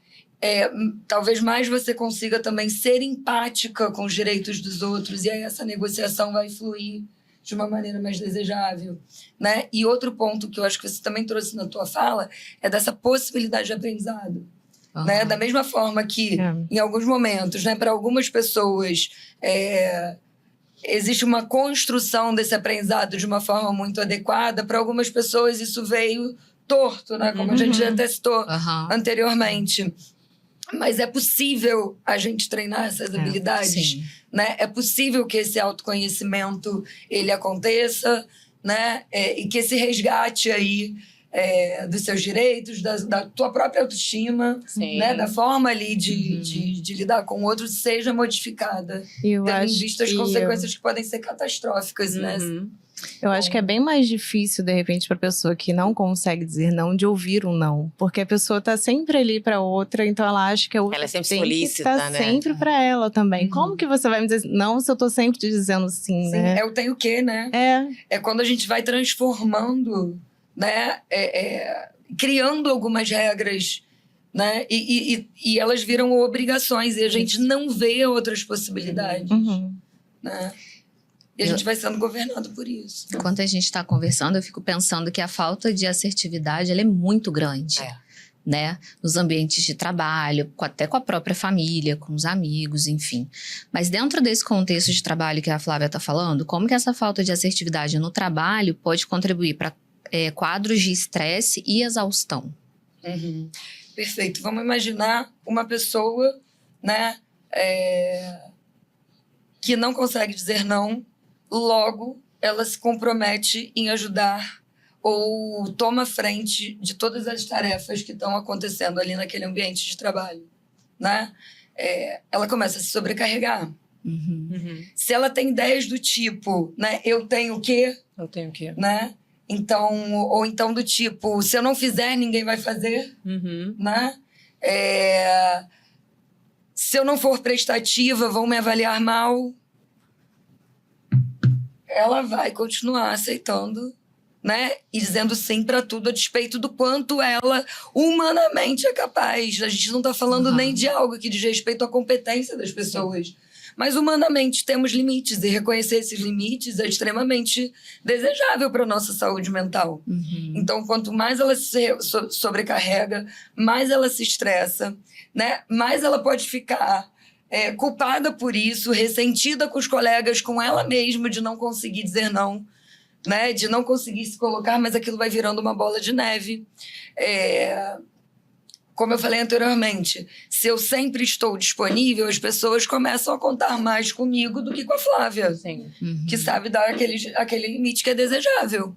talvez mais você consiga também ser empática com os direitos dos outros, e aí essa negociação vai fluir de uma maneira mais desejável. Né? E outro ponto que eu acho que você também trouxe na tua fala é dessa possibilidade de aprendizado. Né? Da mesma forma que, em alguns momentos, né, para algumas pessoas, existe uma construção desse aprendizado de uma forma muito adequada, para algumas pessoas isso veio torto, né? Como a gente já testou anteriormente. Mas é possível a gente treinar essas habilidades. Né? É possível que esse autoconhecimento ele aconteça, né? E que esse resgate aí dos seus direitos, da tua própria autoestima, né? Da forma ali de lidar com o outro seja modificada. Tendo em vista as consequências que podem ser catastróficas, né? Eu acho que é bem mais difícil, de repente, para a pessoa que não consegue dizer não, de ouvir um não. Porque a pessoa tá sempre ali para outra, então ela acha que a outra ela é sempre tem solícita, que estar sempre para ela também. Como que você vai me dizer não se eu tô sempre te dizendo sim, né? É o tem o quê, né? É quando a gente vai transformando, né? Criando algumas regras, né? E elas viram obrigações e a gente não vê outras possibilidades, né? E a gente vai sendo governado por isso. Enquanto a gente está conversando, eu fico pensando que a falta de assertividade ela é muito grande. Né? Nos ambientes de trabalho, até com a própria família, com os amigos, enfim. Mas dentro desse contexto de trabalho que a Flávia está falando, como que essa falta de assertividade no trabalho pode contribuir para quadros de estresse e exaustão? Perfeito. Vamos imaginar uma pessoa, né, que não consegue dizer não. Logo, ela se compromete em ajudar ou toma frente de todas as tarefas que estão acontecendo ali naquele ambiente de trabalho, né? Ela começa a se sobrecarregar. Se ela tem ideias do tipo, né? Eu tenho o quê? Eu tenho o quê? Né? Então, ou então do tipo, se eu não fizer, ninguém vai fazer, né? Se eu não for prestativa, vão me avaliar mal. Ela vai continuar aceitando, né? E dizendo sim para tudo, a despeito do quanto ela humanamente é capaz. A gente não está falando nem de algo que diz respeito à competência das pessoas. Mas humanamente temos limites, e reconhecer esses limites é extremamente desejável para a nossa saúde mental. Então, quanto mais ela se sobrecarrega, mais ela se estressa, né? Mais ela pode ficar culpada por isso, ressentida com os colegas, com ela mesma, de não conseguir dizer não, né? De não conseguir se colocar, mas aquilo vai virando uma bola de neve. Como eu falei anteriormente, se eu sempre estou disponível, as pessoas começam a contar mais comigo do que com a Flávia, que sabe dar aquele limite que é desejável,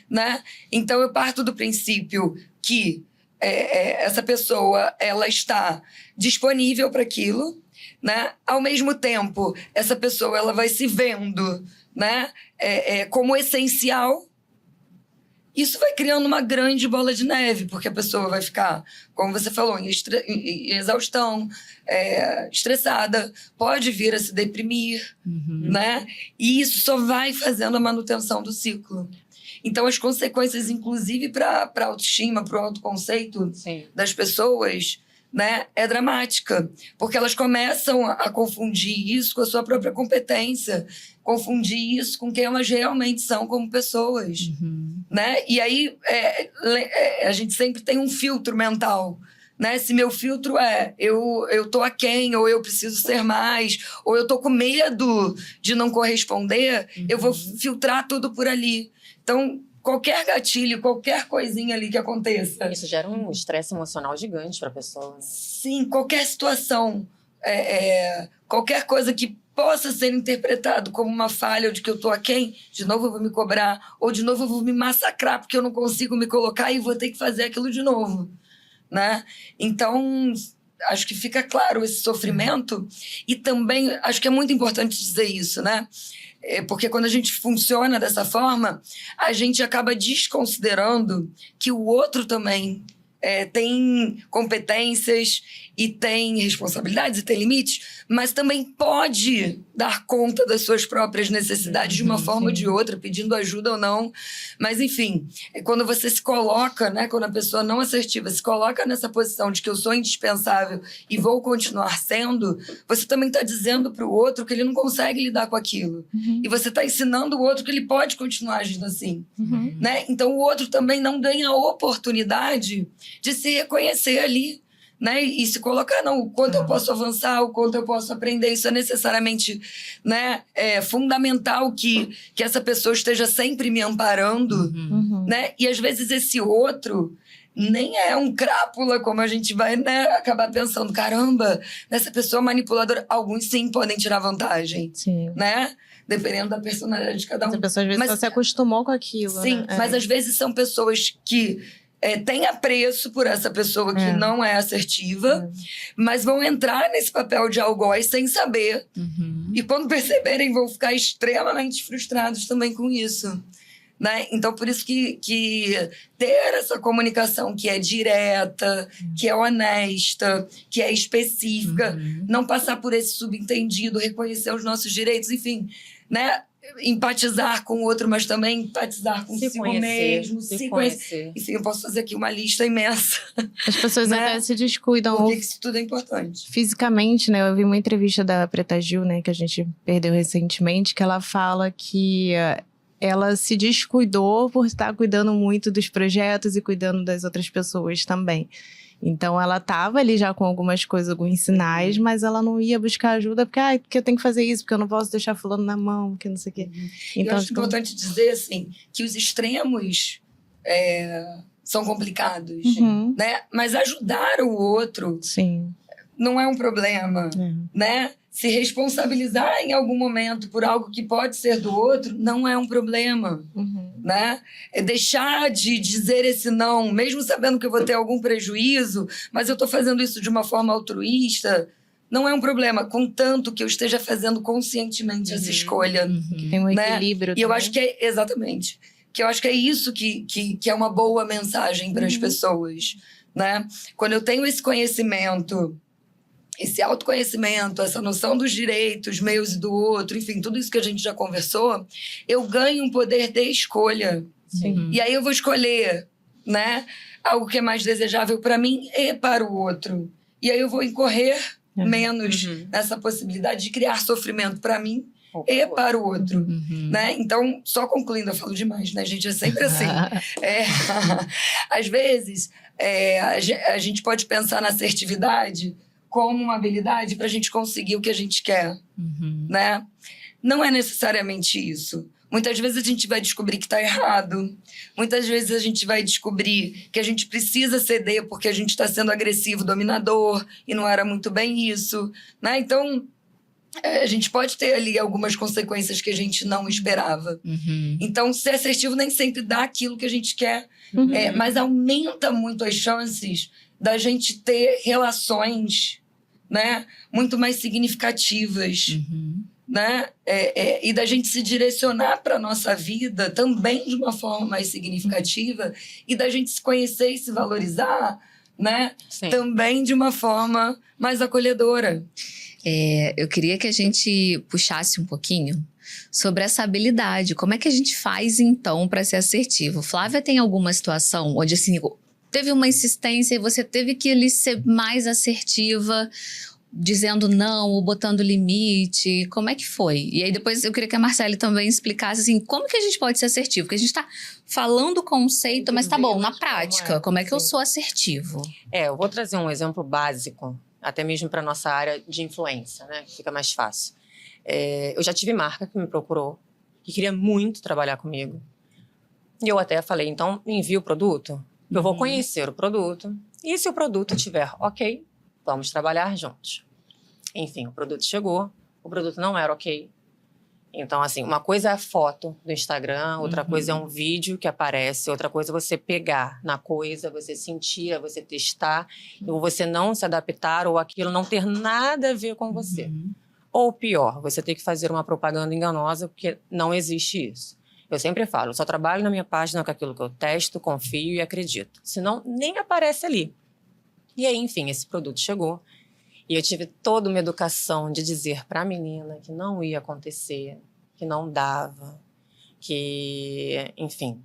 né? Então, eu parto do princípio que essa pessoa ela está disponível para aquilo, né? Ao mesmo tempo, essa pessoa ela vai se vendo, né? Como essencial. Isso vai criando uma grande bola de neve, porque a pessoa vai ficar, como você falou, em exaustão, estressada, pode vir a se deprimir, né? E isso só vai fazendo a manutenção do ciclo. Então, as consequências, inclusive para a autoestima, para o autoconceito das pessoas, né, é dramática, porque elas começam a confundir isso com a sua própria competência, confundir isso com quem elas realmente são como pessoas, né? E aí a gente sempre tem um filtro mental, né? Se meu filtro eu tô aquém, ou eu preciso ser mais, ou eu tô com medo de não corresponder, eu vou filtrar tudo por ali. Então, qualquer gatilho, qualquer coisinha ali que aconteça. Isso gera um estresse emocional gigante para a pessoa. Sim, qualquer situação, qualquer coisa que possa ser interpretado como uma falha, ou de que eu tô aquém, de novo eu vou me cobrar, ou de novo eu vou me massacrar porque eu não consigo me colocar e vou ter que fazer aquilo de novo, né? Então, acho que fica claro esse sofrimento, e também acho que é muito importante dizer isso, né? Porque quando a gente funciona dessa forma, a gente acaba desconsiderando que o outro também tem competências e tem responsabilidades e tem limites, mas também pode dar conta das suas próprias necessidades de uma forma ou de outra, pedindo ajuda ou não. Mas, enfim, quando você se coloca, né, quando a pessoa não assertiva se coloca nessa posição de que eu sou indispensável e vou continuar sendo, você também está dizendo para o outro que ele não consegue lidar com aquilo. E você está ensinando o outro que ele pode continuar agindo assim. Né? Então, o outro também não ganha a oportunidade de se reconhecer ali, né? E se colocar, não, o quanto eu posso avançar, o quanto eu posso aprender. Isso é necessariamente, né, fundamental que essa pessoa esteja sempre me amparando, né? E às vezes esse outro nem é um crápula, como a gente vai, né, acabar pensando, caramba, essa pessoa manipuladora. Alguns sim podem tirar vantagem, né? Dependendo da personalidade de cada um. Essa pessoa às vezes só se acostumou com aquilo. Sim, né? Mas às vezes são pessoas que têm apreço por essa pessoa que não é assertiva, mas vão entrar nesse papel de algoz sem saber. E quando perceberem, vão ficar extremamente frustrados também com isso. Né? Então, por isso que ter essa comunicação que é direta, que é honesta, que é específica, não passar por esse subentendido, reconhecer os nossos direitos, enfim, né? Empatizar com o outro, mas também empatizar com consigo mesmo, se conhecer. Enfim, eu posso fazer aqui uma lista imensa. As pessoas né? até se descuidam. Por que isso tudo é importante? Fisicamente, né? Eu vi uma entrevista da Preta Gil, né? Que a gente perdeu recentemente, que ela fala que ela se descuidou por estar cuidando muito dos projetos e cuidando das outras pessoas também. Então, ela estava ali já com algumas coisas, alguns sinais, mas ela não ia buscar ajuda porque eu tenho que fazer isso, porque eu não posso deixar fulano na mão, porque não sei o quê. Então, eu acho importante dizer, assim, que os extremos são complicados, né? Mas ajudar o outro não é um problema, né? Se responsabilizar em algum momento por algo que pode ser do outro não é um problema, né? Deixar de dizer esse não, mesmo sabendo que eu vou ter algum prejuízo, mas eu estou fazendo isso de uma forma altruísta, não é um problema, contanto que eu esteja fazendo conscientemente essa escolha. Que tem um equilíbrio. E eu acho que exatamente, que eu acho que é isso que é uma boa mensagem para as pessoas, né? Quando eu tenho esse conhecimento, esse autoconhecimento, essa noção dos direitos meus e do outro, enfim, tudo isso que a gente já conversou, eu ganho um poder de escolha. E aí eu vou escolher, né, algo que é mais desejável para mim e para o outro. E aí eu vou incorrer menos nessa possibilidade de criar sofrimento para mim e para o outro, né? Então, só concluindo, eu falo demais, né, gente? É sempre assim. Às vezes, a gente pode pensar na assertividade como uma habilidade para a gente conseguir o que a gente quer, né? Não é necessariamente isso. Muitas vezes a gente vai descobrir que está errado. Muitas vezes a gente vai descobrir que a gente precisa ceder porque a gente está sendo agressivo, dominador, e não era muito bem isso, né? Então, a gente pode ter ali algumas consequências que a gente não esperava. Então, ser assertivo nem sempre dá aquilo que a gente quer, mas aumenta muito as chances da gente ter relações, né, muito mais significativas, né? E da gente se direcionar para a nossa vida também de uma forma mais significativa, e da gente se conhecer e se valorizar, né? Também de uma forma mais acolhedora. Eu queria que a gente puxasse um pouquinho sobre essa habilidade. Como é que a gente faz, então, para ser assertivo? Flávia tem alguma situação onde, assim, teve uma insistência e você teve que ali ser mais assertiva, dizendo não ou botando limite? Como é que foi? E aí depois eu queria que a Marcele também explicasse assim, como que a gente pode ser assertivo? Porque a gente tá falando o conceito, mas tá bom, na prática, como é que eu sou assertivo? Eu vou trazer um exemplo básico, até mesmo para nossa área de influência, né? Que fica mais fácil. Eu já tive marca que me procurou, que queria muito trabalhar comigo. E eu até falei, então me envia o produto, eu vou conhecer o produto. E se o produto tiver ok, vamos trabalhar juntos. Enfim, o produto chegou, o produto não era ok. Então, assim, uma coisa é a foto do Instagram, outra coisa é um vídeo que aparece, outra coisa é você pegar na coisa, você sentir, você testar, ou você não se adaptar, ou aquilo não ter nada a ver com você. Ou pior, você ter que fazer uma propaganda enganosa, porque não existe isso. Eu sempre falo, eu só trabalho na minha página com aquilo que eu testo, confio e acredito. Senão, nem aparece ali. E aí, enfim, esse produto chegou. E eu tive toda uma educação de dizer para a menina que não ia acontecer, que não dava, que, enfim,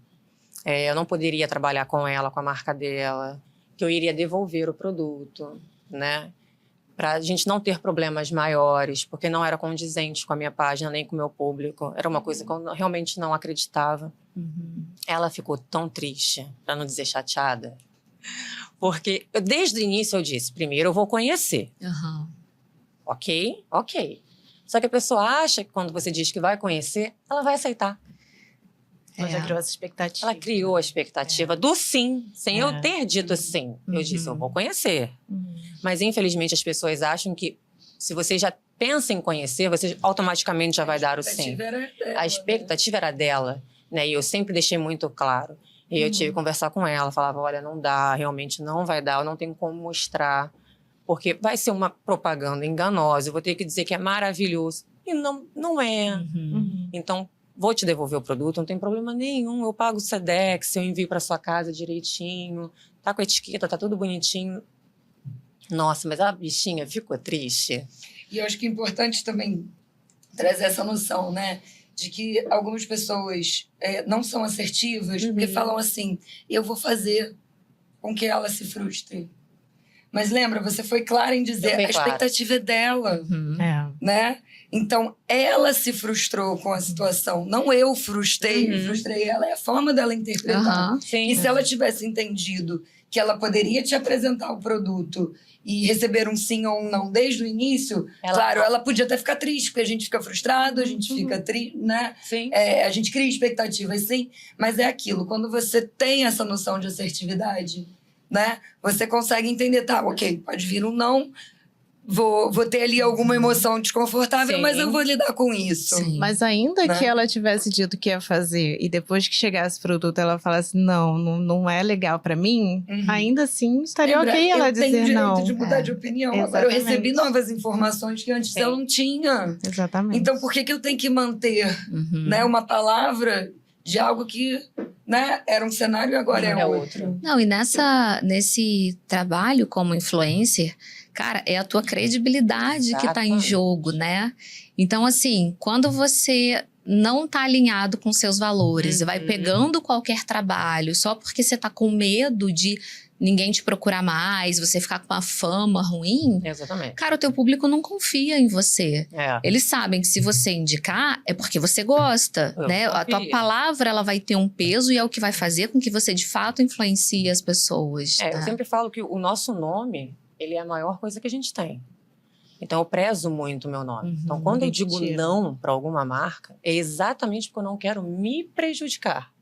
eu não poderia trabalhar com ela, com a marca dela, que eu iria devolver o produto, né? Para a gente não ter problemas maiores, porque não era condizente com a minha página, nem com o meu público. Era uma coisa que eu realmente não acreditava. Ela ficou tão triste, para não dizer chateada, porque desde o início eu disse, primeiro eu vou conhecer. Ok? Ok. Só que a pessoa acha que quando você diz que vai conhecer, ela vai aceitar. Ela já criou essa expectativa. Ela criou a expectativa do sim, sem eu ter dito sim. Eu disse, eu vou conhecer. Mas, infelizmente, as pessoas acham que se você já pensa em conhecer, você automaticamente já vai dar o sim. A expectativa era dela, né? E eu sempre deixei muito claro. E eu tive que conversar com ela, falava, olha, não dá, realmente não vai dar, eu não tenho como mostrar, porque vai ser uma propaganda enganosa, eu vou ter que dizer que é maravilhoso. E não é. Então, vou te devolver o produto, não tem problema nenhum, eu pago o Sedex, eu envio para sua casa direitinho, tá com a etiqueta, tá tudo bonitinho. Nossa, mas a bichinha ficou triste. E eu acho que é importante também trazer essa noção, né? De que algumas pessoas não são assertivas porque falam assim, eu vou fazer com que ela se frustre. Mas lembra, você foi clara em dizer, a expectativa é dela, né? Então, ela se frustrou com a situação, não eu frustrei ela, é a forma dela interpretar. E se ela tivesse entendido que ela poderia te apresentar o produto e receber um sim ou um não desde o início, claro, ela podia até ficar triste, porque a gente fica frustrado, a gente fica triste, né? A gente cria expectativas, sim, mas é aquilo, quando você tem essa noção de assertividade, né? Você consegue entender, tá, ok, pode vir um não, vou ter ali alguma emoção desconfortável, mas eu vou lidar com isso. Mas ainda que ela tivesse dito que ia fazer e depois que chegasse o produto ela falasse não é legal pra mim, ainda assim estaria ok ela dizer não. Eu tenho direito de mudar de opinião. Exatamente. Agora eu recebi novas informações que antes eu não tinha. Exatamente. Então por que eu tenho que manter né, uma palavra de algo que era um cenário e agora é outro? Não, e nesse trabalho como influencer, cara, é a tua credibilidade que tá em jogo, né? Então, assim, quando você não tá alinhado com seus valores e vai pegando qualquer trabalho só porque você tá com medo de ninguém te procurar mais, você ficar com uma fama ruim, Exatamente. Cara, o teu público não confia em você. Eles sabem que se você indicar, é porque você gosta, né? A tua palavra, ela vai ter um peso e é o que vai fazer com que você, de fato, influencie as pessoas. Eu sempre falo que o nosso nome, ele é a maior coisa que a gente tem. Então, eu prezo muito o meu nome. Então, quando eu digo não para alguma marca, é exatamente porque eu não quero me prejudicar.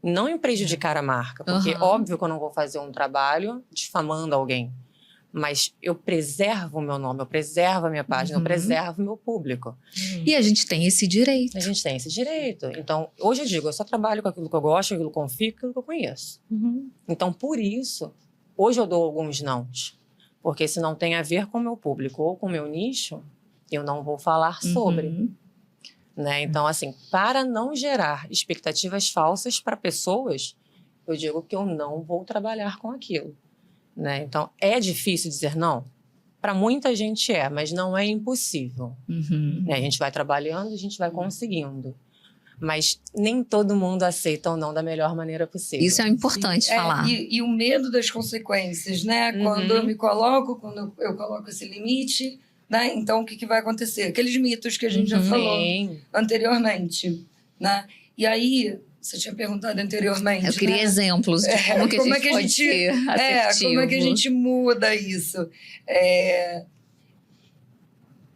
Não em prejudicar a marca. Porque, óbvio que eu não vou fazer um trabalho difamando alguém. Mas eu preservo o meu nome, eu preservo a minha página, eu preservo o meu público. E a gente tem esse direito. A gente tem esse direito. Então, hoje eu digo, eu só trabalho com aquilo que eu gosto, aquilo que eu confio, aquilo que eu conheço. Então, por isso, hoje eu dou alguns nãos. Porque se não tem a ver com o meu público ou com o meu nicho, eu não vou falar sobre. Né? Então, assim, para não gerar expectativas falsas para pessoas, eu digo que eu não vou trabalhar com aquilo. Né? Então, é difícil dizer não? Para muita gente mas não é impossível. Né? A gente vai trabalhando, a gente vai conseguindo. Mas nem todo mundo aceita ou não da melhor maneira possível. Isso é importante falar. E o medo das consequências, né? Quando eu me coloco, quando eu coloco esse limite, né? Então, o que vai acontecer? Aqueles mitos que a gente já falou anteriormente, né? E aí, você tinha perguntado anteriormente, eu queria exemplos de como que a gente pode ser assertivo. Como é que a gente muda isso?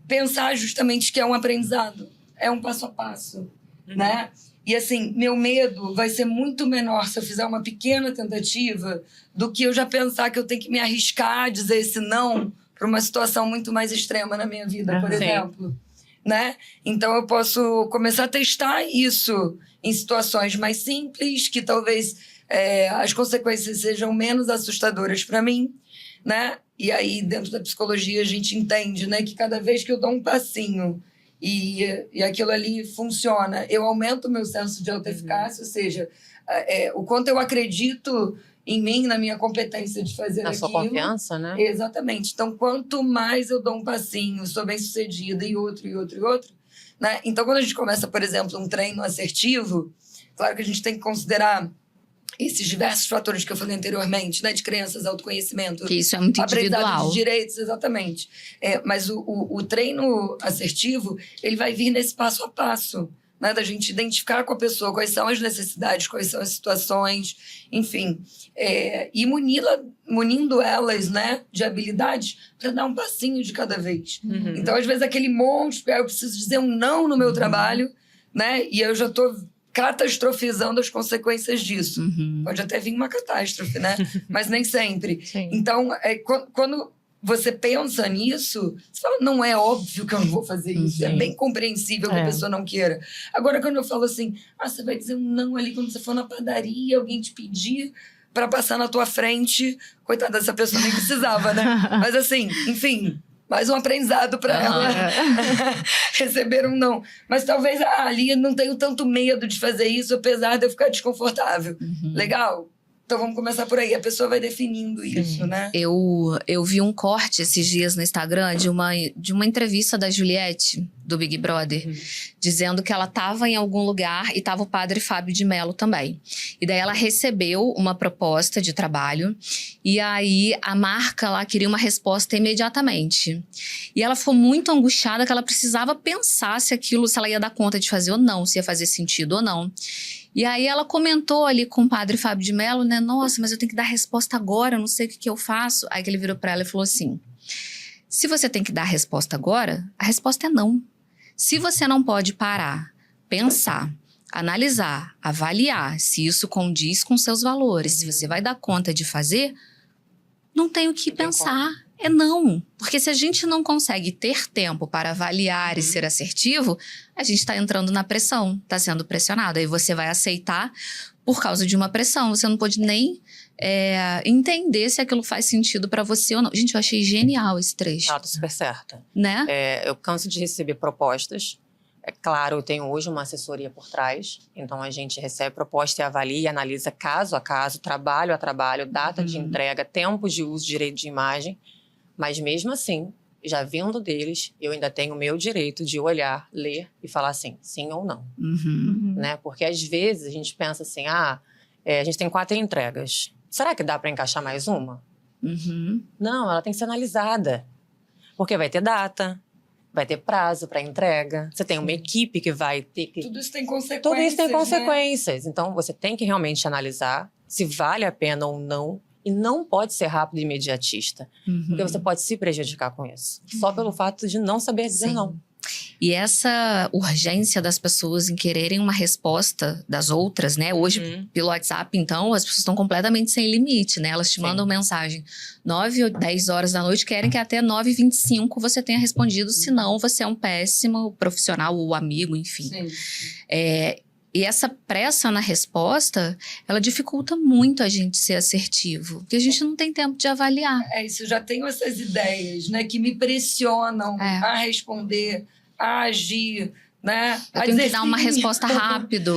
Pensar justamente que é um aprendizado, é um passo a passo, né? E assim, meu medo vai ser muito menor se eu fizer uma pequena tentativa do que eu já pensar que eu tenho que me arriscar a dizer esse não para uma situação muito mais extrema na minha vida, por exemplo. Né? Então, eu posso começar a testar isso em situações mais simples, que talvez as consequências sejam menos assustadoras para mim, né? E aí, dentro da psicologia, a gente entende, né, que cada vez que eu dou um passinho e aquilo ali funciona, eu aumento o meu senso de autoeficácia, ou seja, o quanto eu acredito em mim, na minha competência de fazer aquilo. Na sua confiança, né? Exatamente. Então, quanto mais eu dou um passinho, sou bem-sucedida e outro, né? Então, quando a gente começa, por exemplo, um treino assertivo, claro que a gente tem que considerar esses diversos fatores que eu falei anteriormente, né? De crenças, autoconhecimento. Que isso é muito individual. Aprendizado de direitos, exatamente. Mas o treino assertivo, ele vai vir nesse passo a passo, né? Da gente identificar com a pessoa quais são as necessidades, quais são as situações, enfim. E munindo elas, né, de habilidades para dar um passinho de cada vez. Então, às vezes, aquele monstro, eu preciso dizer um não no meu trabalho, né? E eu já estou catastrofizando as consequências disso. Pode até vir uma catástrofe, né? Mas nem sempre. Sim. Então, quando você pensa nisso, você fala, não é óbvio que eu não vou fazer isso. É bem compreensível que a pessoa não queira. Agora, quando eu falo assim, você vai dizer um não ali quando você for na padaria, alguém te pedir para passar na tua frente. Coitada, dessa pessoa nem precisava, né? Mas assim, enfim, mais um aprendizado para ela receber um não. Mas talvez ali não tenho tanto medo de fazer isso, apesar de eu ficar desconfortável. Legal? Então vamos começar por aí. A pessoa vai definindo isso, né? Eu vi um corte esses dias no Instagram de uma entrevista da Juliette, do Big Brother, dizendo que ela estava em algum lugar e estava o padre Fábio de Mello também. E daí ela recebeu uma proposta de trabalho e aí a marca lá queria uma resposta imediatamente. E ela ficou muito angustiada que ela precisava pensar se ela ia dar conta de fazer ou não, se ia fazer sentido ou não. E aí ela comentou ali com o padre Fábio de Mello, né? Nossa, mas eu tenho que dar resposta agora, eu não sei o que eu faço. Aí que ele virou para ela e falou assim, se você tem que dar a resposta agora, a resposta é não. Se você não pode parar, pensar, analisar, avaliar se isso condiz com seus valores, se você vai dar conta de fazer, não tem o que pensar. É não. Porque se a gente não consegue ter tempo para avaliar e ser assertivo, a gente está entrando na pressão, está sendo pressionado. Aí você vai aceitar por causa de uma pressão. Você não pode nem entender se aquilo faz sentido para você ou não. Gente, eu achei genial esse trecho. Tá super certa. Né? Eu canso de receber propostas. É claro, eu tenho hoje uma assessoria por trás. Então, a gente recebe proposta e avalia e analisa caso a caso, trabalho a trabalho, data de entrega, tempo de uso, direito de imagem. Mas mesmo assim, já vindo deles, eu ainda tenho o meu direito de olhar, ler e falar assim, sim ou não. Né? Porque às vezes a gente pensa assim, a gente tem 4 entregas. Será que dá para encaixar mais uma? Não, ela tem que ser analisada. Porque vai ter data, vai ter prazo para entrega. Você tem uma equipe que vai ter que... Tudo isso tem consequências. Tudo isso tem consequências. Né? Então, você tem que realmente analisar se vale a pena ou não. E não pode ser rápido e imediatista. Porque você pode se prejudicar com isso. Só pelo fato de não saber dizer não. E essa urgência das pessoas em quererem uma resposta das outras, né? Hoje, pelo WhatsApp, então, as pessoas estão completamente sem limite, né? Elas te mandam mensagem 9 ou 10 horas da noite, querem que até 9h25 você tenha respondido, senão você é um péssimo profissional ou amigo, enfim. E essa pressa na resposta, ela dificulta muito a gente ser assertivo. Porque a gente não tem tempo de avaliar. Isso, eu já tenho essas ideias, né? Que me pressionam a responder, a agir, né? Eu tenho que dar uma resposta rápido.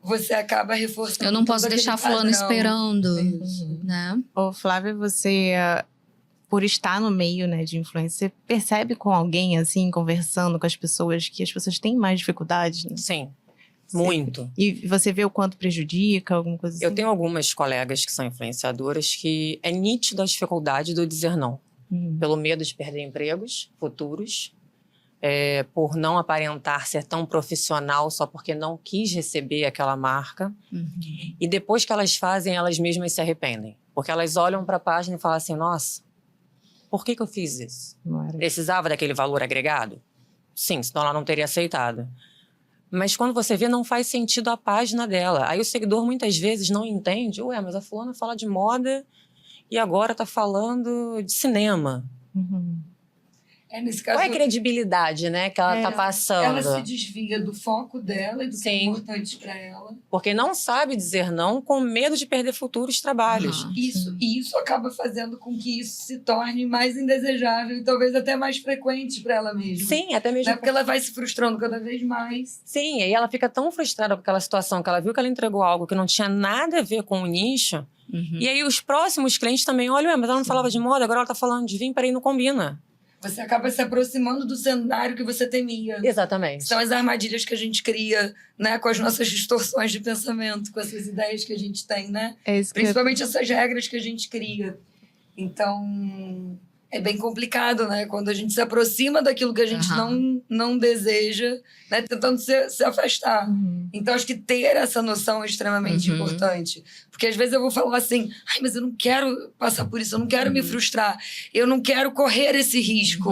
Você acaba reforçando. Eu não posso deixar fulano esperando. Né? Ô, Flávia, você... por estar no meio, né, de influência, você percebe com alguém, assim, conversando com as pessoas, que as pessoas têm mais dificuldade? Né? Sim. Muito. E você vê o quanto prejudica, alguma coisa assim? Eu tenho algumas colegas que são influenciadoras que é nítida a dificuldade do dizer não. Pelo medo de perder empregos futuros, por não aparentar ser tão profissional só porque não quis receber aquela marca. E depois que elas fazem, elas mesmas se arrependem. Porque elas olham para a página e falam assim, nossa, por que eu fiz isso? Precisava daquele valor agregado? Sim, senão ela não teria aceitado. Mas quando você vê, não faz sentido a página dela. Aí o seguidor muitas vezes não entende. Ué, mas a fulana fala de moda e agora tá falando de cinema. Nesse caso, Qual é a credibilidade, né, que ela tá passando? Ela se desvia do foco dela e do que é importante para ela. Porque não sabe dizer não com medo de perder futuros trabalhos. Isso acaba fazendo com que isso se torne mais indesejável e talvez até mais frequente para ela mesma. Sim, até mesmo. Porque ela vai se frustrando cada vez mais. Sim, e aí ela fica tão frustrada com aquela situação que ela viu que ela entregou algo que não tinha nada a ver com o nicho. E aí os próximos clientes também olham, mas ela não falava de moda, agora ela tá falando de vinho, peraí, não combina. Você acaba se aproximando do cenário que você temia. Exatamente. São as armadilhas que a gente cria, né? Com as nossas distorções de pensamento, com essas ideias que a gente tem, né? Principalmente essas regras que a gente cria. Então, é bem complicado, né? Quando a gente se aproxima daquilo que a gente não deseja, né? Tentando se afastar. Então, acho que ter essa noção é extremamente importante. Porque às vezes eu vou falar assim, ai, mas eu não quero passar por isso, eu não quero me frustrar, eu não quero correr esse risco.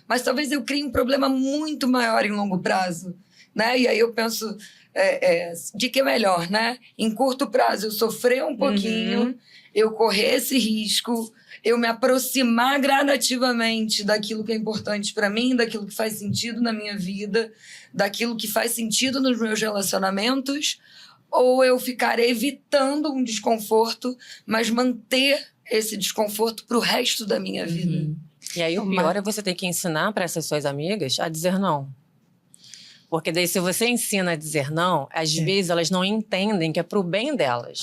Mas talvez eu crie um problema muito maior em longo prazo, né? E aí eu penso, de que é melhor, né? Em curto prazo, eu sofrer um pouquinho, eu correr esse risco, eu me aproximar gradativamente daquilo que é importante para mim, daquilo que faz sentido na minha vida, daquilo que faz sentido nos meus relacionamentos, ou eu ficar evitando um desconforto, mas manter esse desconforto para o resto da minha vida. E aí o pior é você ter que ensinar para essas suas amigas a dizer não. Porque daí, se você ensina a dizer não, às vezes elas não entendem que é pro bem delas.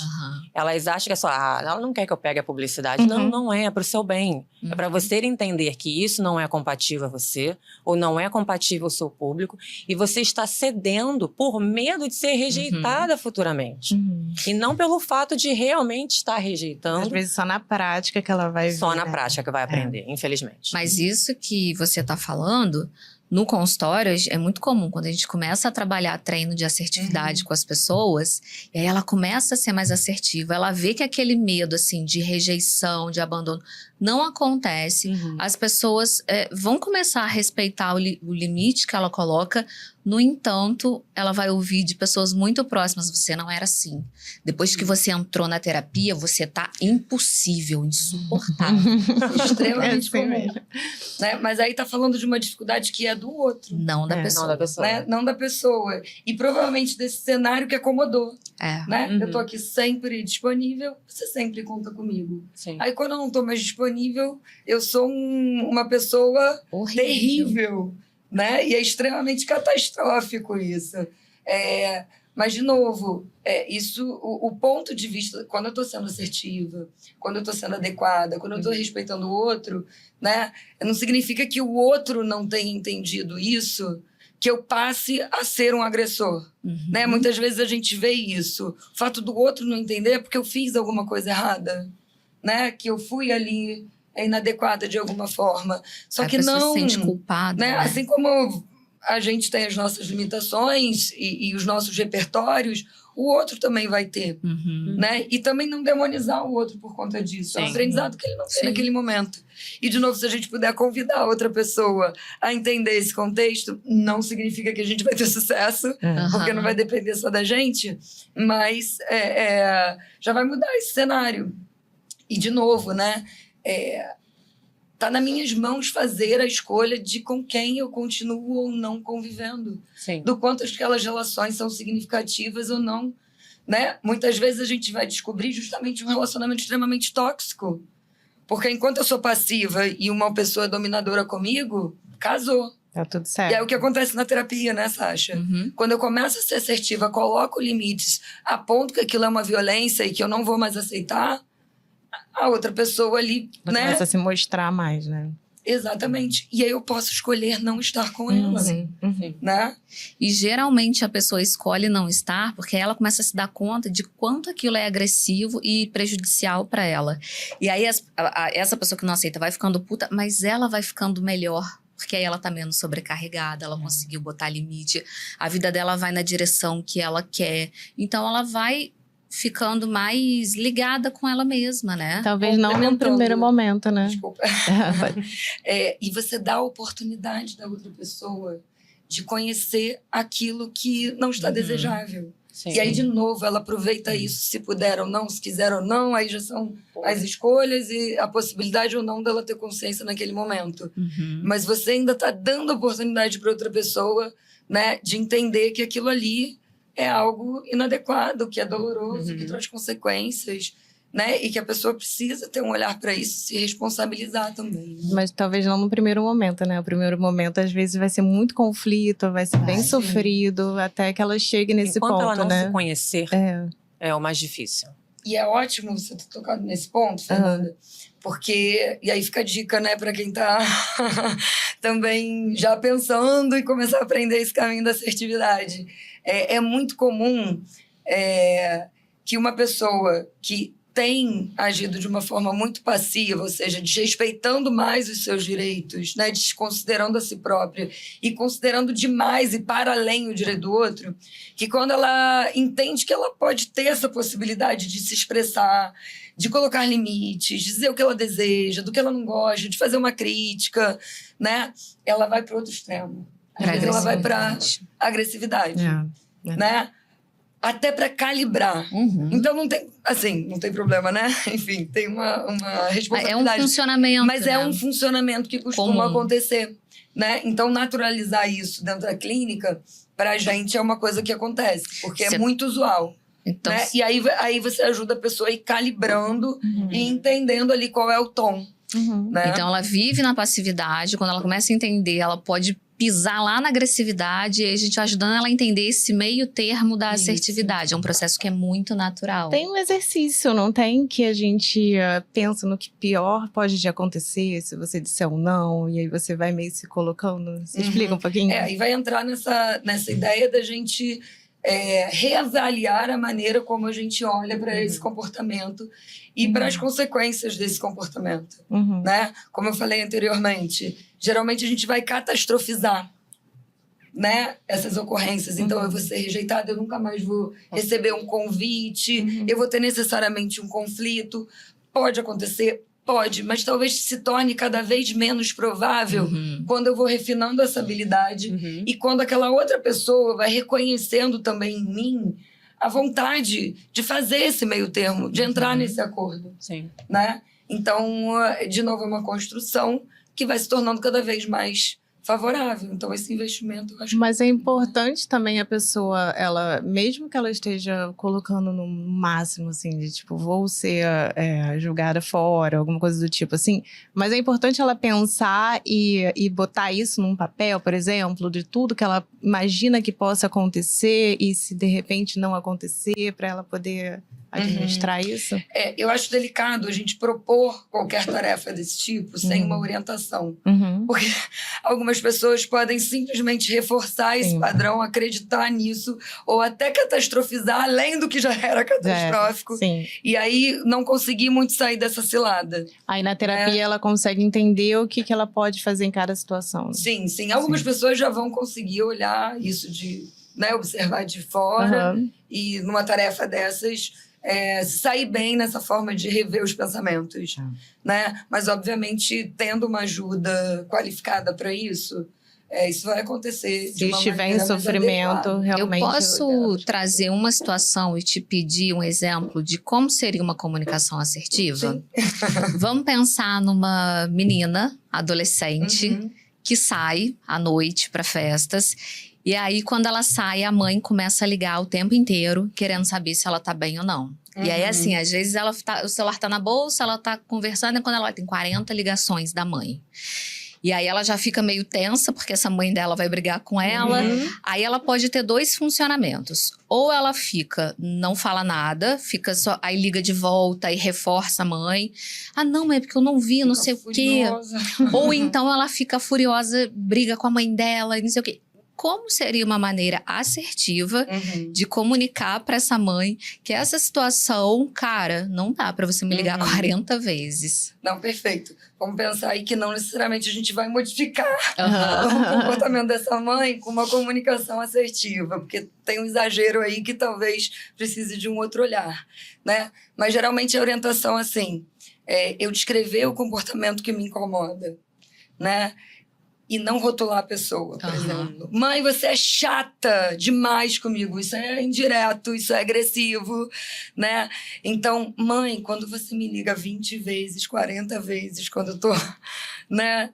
Elas acham que é só, ela não quer que eu pegue a publicidade. Não, não é pro seu bem. É para você entender que isso não é compatível a você, ou não é compatível ao seu público, e você está cedendo por medo de ser rejeitada futuramente. E não pelo fato de realmente estar rejeitando. Às vezes só na prática que ela vai Só ver, na né? prática que vai aprender, infelizmente. Mas isso que você está falando, no consultório, é muito comum. Quando a gente começa a trabalhar treino de assertividade com as pessoas, e aí ela começa a ser mais assertiva, ela vê que aquele medo, assim, de rejeição, de abandono, não acontece. As pessoas vão começar a respeitar o limite que ela coloca. No entanto, ela vai ouvir de pessoas muito próximas, você não era assim. Depois que você entrou na terapia, você tá impossível, insuportável. Extremamente comum. Né? Mas aí tá falando de uma dificuldade que é do outro. Não da pessoa. Não da pessoa. Né? Não da pessoa. E provavelmente desse cenário que acomodou. Né? Eu tô aqui sempre disponível, você sempre conta comigo. Sim. Aí quando eu não tô mais disponível, eu sou uma pessoa terrível. Né? E é extremamente catastrófico isso. Mas, de novo, o ponto de vista, quando eu estou sendo assertiva, quando eu estou sendo adequada, quando eu estou respeitando o outro, né? Não significa que o outro não tenha entendido isso, que eu passe a ser um agressor. Né? Muitas vezes a gente vê isso. O fato do outro não entender é porque eu fiz alguma coisa errada, né? Que eu fui ali inadequada de alguma forma. Só que não... se sente culpada. Né? Assim como a gente tem as nossas limitações e os nossos repertórios, o outro também vai ter. Né? E também não demonizar o outro por conta disso. É um aprendizado que ele não tem naquele momento. E, de novo, se a gente puder convidar a outra pessoa a entender esse contexto, não significa que a gente vai ter sucesso, porque não vai depender só da gente, mas já vai mudar esse cenário. E, de novo, né? Tá nas minhas mãos fazer a escolha de com quem eu continuo ou não convivendo. Do quanto aquelas relações são significativas ou não. Né? Muitas vezes a gente vai descobrir justamente um relacionamento extremamente tóxico. Porque enquanto eu sou passiva e uma pessoa é dominadora comigo, casou. Tá tudo certo. E é o que acontece na terapia, né, Sasha? Quando eu começo a ser assertiva, coloco limites, aponto que aquilo é uma violência e que eu não vou mais aceitar, a outra pessoa ali, Ela né? começa a se mostrar mais, né? Exatamente. E aí eu posso escolher não estar com ela, né? E geralmente a pessoa escolhe não estar porque ela começa a se dar conta de quanto aquilo é agressivo e prejudicial para ela. E aí essa pessoa que não aceita vai ficando puta, mas ela vai ficando melhor. Porque aí ela tá menos sobrecarregada, ela conseguiu botar limite, a vida dela vai na direção que ela quer. Então ela vai ficando mais ligada com ela mesma, né? Talvez não no primeiro momento, né? Desculpa. E você dá a oportunidade da outra pessoa de conhecer aquilo que não está desejável. Sim. E aí, de novo, ela aproveita isso, se puder ou não, se quiser ou não, aí já são as escolhas e a possibilidade ou não dela ter consciência naquele momento. Mas você ainda está dando oportunidade para outra pessoa, né, de entender que aquilo ali é algo inadequado, que é doloroso, que traz consequências, né? E que a pessoa precisa ter um olhar para isso, se responsabilizar também. Mas talvez não no primeiro momento, né? O primeiro momento, às vezes, vai ser muito conflito, vai ser bem sofrido, até que ela chegue nesse Enquanto ponto, ela não né? se conhecer, é o mais difícil. E é ótimo você ter tocado nesse ponto, Fernanda, porque... E aí fica a dica, né, para quem tá também já pensando em começar a aprender esse caminho da assertividade. É muito comum que uma pessoa que tem agido de uma forma muito passiva, ou seja, desrespeitando mais os seus direitos, né, desconsiderando a si própria e considerando demais e para além o direito do outro, que quando ela entende que ela pode ter essa possibilidade de se expressar, de colocar limites, dizer o que ela deseja, do que ela não gosta, de fazer uma crítica, né, ela vai para outro extremo. Às vezes ela vai para agressividade, né? Até para calibrar. Então não tem, assim, não tem problema, né? Enfim, tem uma responsabilidade. É um funcionamento, mas é um funcionamento que costuma acontecer, né? Então naturalizar isso dentro da clínica, pra gente é uma coisa que acontece, porque é muito usual. Então, né? E aí você ajuda a pessoa a ir calibrando e entendendo ali qual é o tom. Né? Então ela vive na passividade, quando ela começa a entender, ela pode pisar lá na agressividade e a gente ajudando ela a entender esse meio termo da assertividade. É um processo que é muito natural. Tem um exercício, não tem? Que a gente pensa no que pior pode te acontecer se você disser um não, e aí você vai meio se colocando. Você explica um pouquinho? E vai entrar nessa ideia da gente reavaliar a maneira como a gente olha para esse comportamento e para as consequências desse comportamento, né? Como eu falei anteriormente, geralmente a gente vai catastrofizar, né, essas ocorrências. Então, eu vou ser rejeitada, eu nunca mais vou receber um convite, eu vou ter necessariamente um conflito. Pode acontecer? Pode, mas talvez se torne cada vez menos provável quando eu vou refinando essa habilidade e quando aquela outra pessoa vai reconhecendo também em mim a vontade de fazer esse meio termo, de entrar nesse acordo. Sim. Né? Então, de novo, é uma construção que vai se tornando cada vez mais favorável. Então, esse investimento, eu acho. Mas é importante também a pessoa, ela, mesmo que ela esteja colocando no máximo, assim, de tipo, vou ser julgada fora, alguma coisa do tipo, assim, mas é importante ela pensar e botar isso num papel, por exemplo, de tudo que ela imagina que possa acontecer e se de repente não acontecer, para ela poder administrar isso? Eu acho delicado a gente propor qualquer tarefa desse tipo sem uma orientação. Porque algumas pessoas podem simplesmente reforçar esse padrão, acreditar nisso, ou até catastrofizar além do que já era catastrófico. E aí não conseguir muito sair dessa cilada. Aí na terapia ela consegue entender o que ela pode fazer em cada situação. Sim. Algumas pessoas já vão conseguir olhar isso observar de fora e numa tarefa dessas sair bem nessa forma de rever os pensamentos, né? Mas, obviamente, tendo uma ajuda qualificada para isso, isso vai acontecer de uma maneira mais adequada. Se estiver em sofrimento, realmente... Eu posso trazer uma situação e te pedir um exemplo de como seria uma comunicação assertiva? Sim. Vamos pensar numa menina, adolescente, que sai à noite para festas. E aí, quando ela sai, a mãe começa a ligar o tempo inteiro, querendo saber se ela tá bem ou não. E aí, assim, às vezes o celular tá na bolsa, ela tá conversando, e quando ela tem 40 ligações da mãe. E aí ela já fica meio tensa, porque essa mãe dela vai brigar com ela. Aí ela pode ter dois funcionamentos. Ou ela não fala nada, fica só, aí liga de volta e reforça a mãe. Ah, não, é porque eu não vi, não sei o quê. Ou então ela fica furiosa, briga com a mãe dela e não sei o quê. Como seria uma maneira assertiva de comunicar para essa mãe que essa situação, cara, não dá para você me ligar 40 vezes? Não, perfeito. Vamos pensar aí que não necessariamente a gente vai modificar o comportamento dessa mãe com uma comunicação assertiva, porque tem um exagero aí que talvez precise de um outro olhar, né? Mas geralmente a orientação, assim, eu descrever o comportamento que me incomoda, né? E não rotular a pessoa, por exemplo. Mãe, você é chata demais comigo. Isso é indireto, isso é agressivo, né? Então, mãe, quando você me liga 20 vezes, 40 vezes, quando eu tô, né,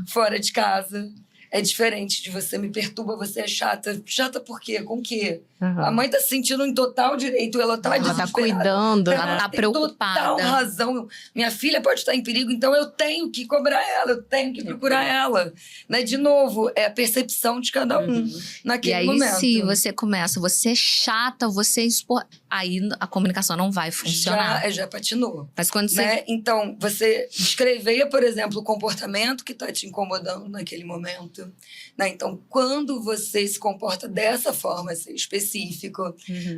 fora de casa, é diferente de você me perturba, você é chata. Chata por quê? Com o quê? A mãe tá se sentindo em total direito, ela tá desesperada. Ela tá cuidando, ela tá preocupada. Total razão. Minha filha pode estar em perigo, então eu tenho que cobrar ela, eu tenho que procurar ela. Né? De novo, é a percepção de cada um naquele momento. E aí, se você começa, você é chata, você é aí a comunicação não vai funcionar. Já patinou. Mas quando você... Né? Então, você descreveia, por exemplo, o comportamento que tá te incomodando naquele momento. Né? Então, quando você se comporta dessa forma, assim, específico,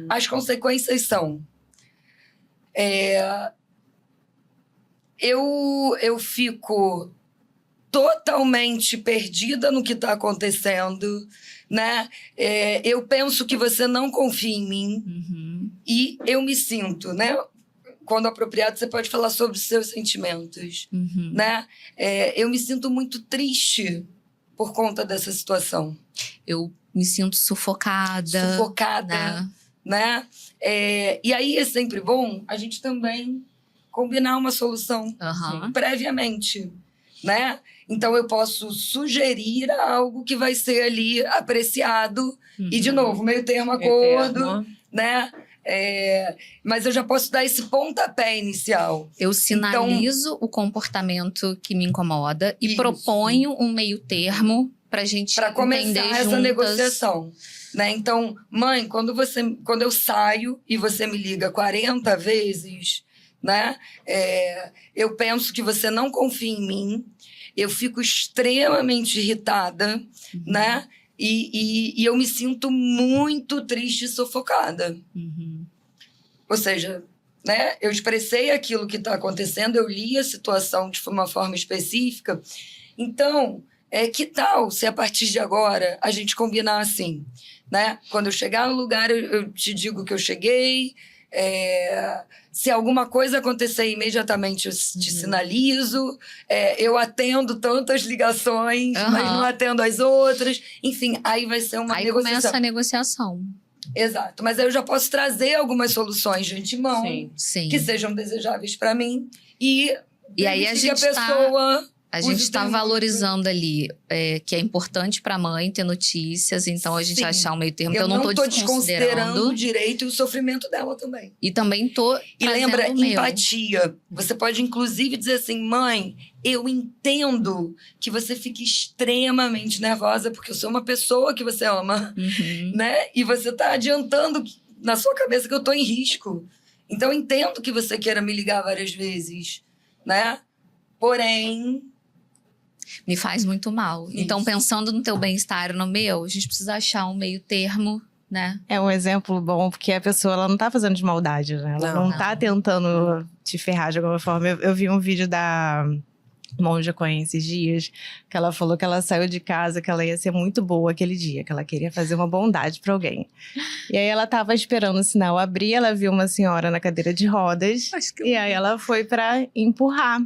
as consequências são... Eu fico totalmente perdida no que está acontecendo, né? Eu penso que você não confia em mim e eu me sinto, né? Quando apropriado, você pode falar sobre os seus sentimentos, né? Eu me sinto muito triste por conta dessa situação. Eu me sinto sufocada. Né? E aí é sempre bom a gente também combinar uma solução previamente, né? Então, eu posso sugerir algo que vai ser ali apreciado. E, de novo, meio termo, acordo, né? Mas eu já posso dar esse pontapé inicial. Eu sinalizo o comportamento que me incomoda e proponho um meio termo pra gente entender essa juntas. negociação. Né? Então, mãe, quando eu saio e você me liga 40 vezes, né? Eu penso que você não confia em mim, eu fico extremamente irritada, né? E eu me sinto muito triste e sufocada. Ou seja, né? Eu expressei aquilo que está acontecendo, eu li a situação de uma forma específica. Então, que tal se a partir de agora a gente combinar assim? Né? Quando eu chegar no lugar, eu te digo que eu cheguei. Se alguma coisa acontecer imediatamente, eu te sinalizo. Eu atendo tantas ligações, mas não atendo as outras. Enfim, aí vai ser uma negociação. Aí começa a negociação. Exato. Mas aí eu já posso trazer algumas soluções de antemão Sim. que sejam desejáveis para mim. E aí a gente A gente está valorizando ali que é importante para a mãe ter notícias, então a gente achar um meio termo. Eu não estou desconsiderando o direito e o sofrimento dela também. E também estou E lembra, empatia. Você pode, inclusive, dizer assim, mãe, eu entendo que você fique extremamente nervosa, porque eu sou uma pessoa que você ama, né? E você está adiantando na sua cabeça que eu estou em risco. Então, eu entendo que você queira me ligar várias vezes, né? Porém... me faz muito mal. Isso. Então, pensando no teu bem-estar e no meu, a gente precisa achar um meio termo, né? É um exemplo bom, porque a pessoa ela não tá fazendo de maldade, né? Ela não tá tentando te ferrar de alguma forma. Eu vi um vídeo da Monja Coen esses dias, que ela falou que ela saiu de casa, que ela ia ser muito boa aquele dia, que ela queria fazer uma bondade pra alguém. E aí ela tava esperando o sinal abrir, ela viu uma senhora na cadeira de rodas, e aí ela foi pra empurrar.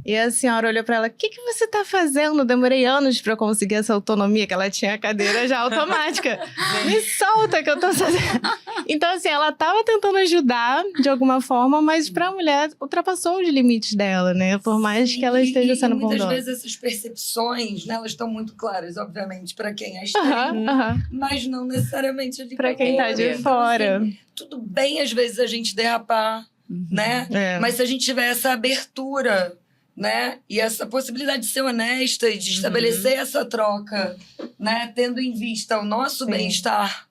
E a senhora olhou pra ela, o que você tá fazendo? Demorei anos pra conseguir essa autonomia, que ela tinha a cadeira já automática. Me solta que eu tô fazendo. Então, assim, ela tava tentando ajudar de alguma forma, mas pra mulher ultrapassou os limites dela, né? Por mais que ela esteja sendo bondosa. Muitas vezes essas percepções, né, elas estão muito claras, obviamente, pra quem é externo, mas não necessariamente ali pra quem tá de fora. Assim, tudo bem, às vezes, a gente derrapar, né? Mas se a gente tiver essa abertura né? E essa possibilidade de ser honesta e de estabelecer essa troca, né? Tendo em vista o nosso bem-estar,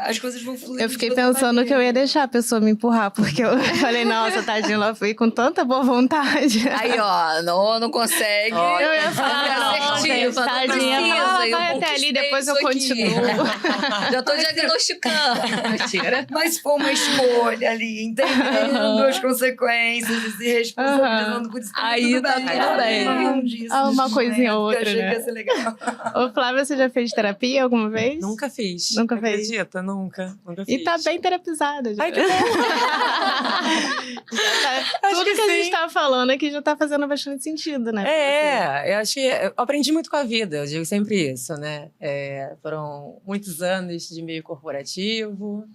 as coisas vão fluir. Eu fiquei pensando que eu ia deixar a pessoa me empurrar, porque eu falei, nossa, tadinha, ela foi com tanta boa vontade. Aí, ó, não consegue. Eu ia falar, assertiva, tadinha, vai até ali, depois eu continuo. Já tô diagnosticando. Mentira. Mas foi uma escolha ali, entendendo as consequências e se responsabilizando por isso. Aí tá tudo bem. Uma coisinha ou outra, achei né? que ia ser legal. Ô, Flávia, você já fez terapia alguma vez? Nunca fiz. Nunca fez? Acredita? Nunca fiz. E tá bem terapizada. Já. Ai, que bom! Tudo que a gente tá falando aqui já tá fazendo bastante sentido, né? Eu acho que eu aprendi muito com a vida, eu digo sempre isso, né? Foram muitos anos de meio corporativo,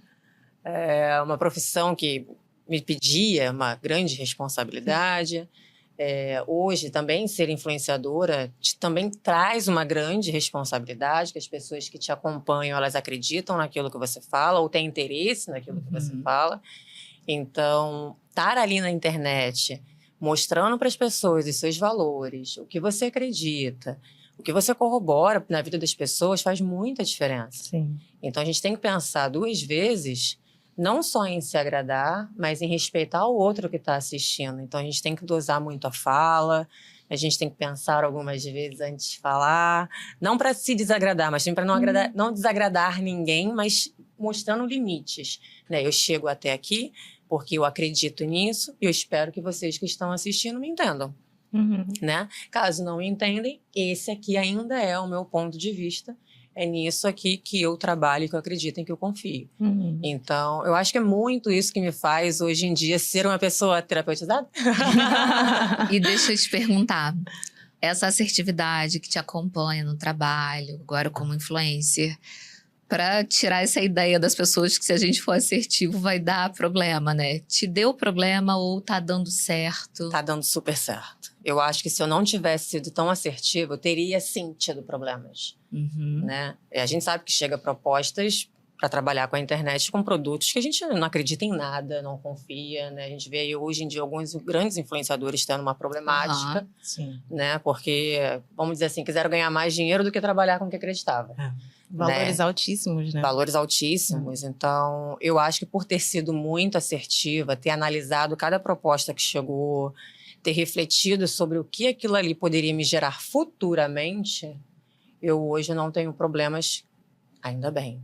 uma profissão que me pedia uma grande responsabilidade. Hoje, também ser influenciadora também traz uma grande responsabilidade, que as pessoas que te acompanham, elas acreditam naquilo que você fala ou têm interesse naquilo que você fala. Então, estar ali na internet, mostrando para as pessoas os seus valores, o que você acredita, o que você corrobora na vida das pessoas faz muita diferença. Sim. Então, a gente tem que pensar 2 vezes, não só em se agradar, mas em respeitar o outro que está assistindo. Então, a gente tem que dosar muito a fala, a gente tem que pensar algumas vezes antes de falar, não para se desagradar, mas para não desagradar ninguém, mas mostrando limites, né? Eu chego até aqui porque eu acredito nisso e eu espero que vocês que estão assistindo me entendam, né? Caso não entendem, esse aqui ainda é o meu ponto de vista. É nisso aqui que eu trabalho, que eu acredito, em que eu confio. Então, eu acho que é muito isso que me faz, hoje em dia, ser uma pessoa terapeutizada. E deixa eu te perguntar, essa assertividade que te acompanha no trabalho, agora como influencer, para tirar essa ideia das pessoas que se a gente for assertivo vai dar problema, né? Te deu problema ou tá dando certo? Tá dando super certo. Eu acho que se eu não tivesse sido tão assertiva, eu teria, sim, tido problemas. Né? A gente sabe que chega propostas para trabalhar com a internet com produtos que a gente não acredita em nada, não confia, né? A gente vê aí hoje em dia alguns grandes influenciadores tendo uma problemática, né? Porque, vamos dizer assim, quiseram ganhar mais dinheiro do que trabalhar com o que acreditava. Valores altíssimos, né? Valores altíssimos. Então, eu acho que por ter sido muito assertiva, ter analisado cada proposta que chegou, ter refletido sobre o que aquilo ali poderia me gerar futuramente, eu hoje não tenho problemas, ainda bem.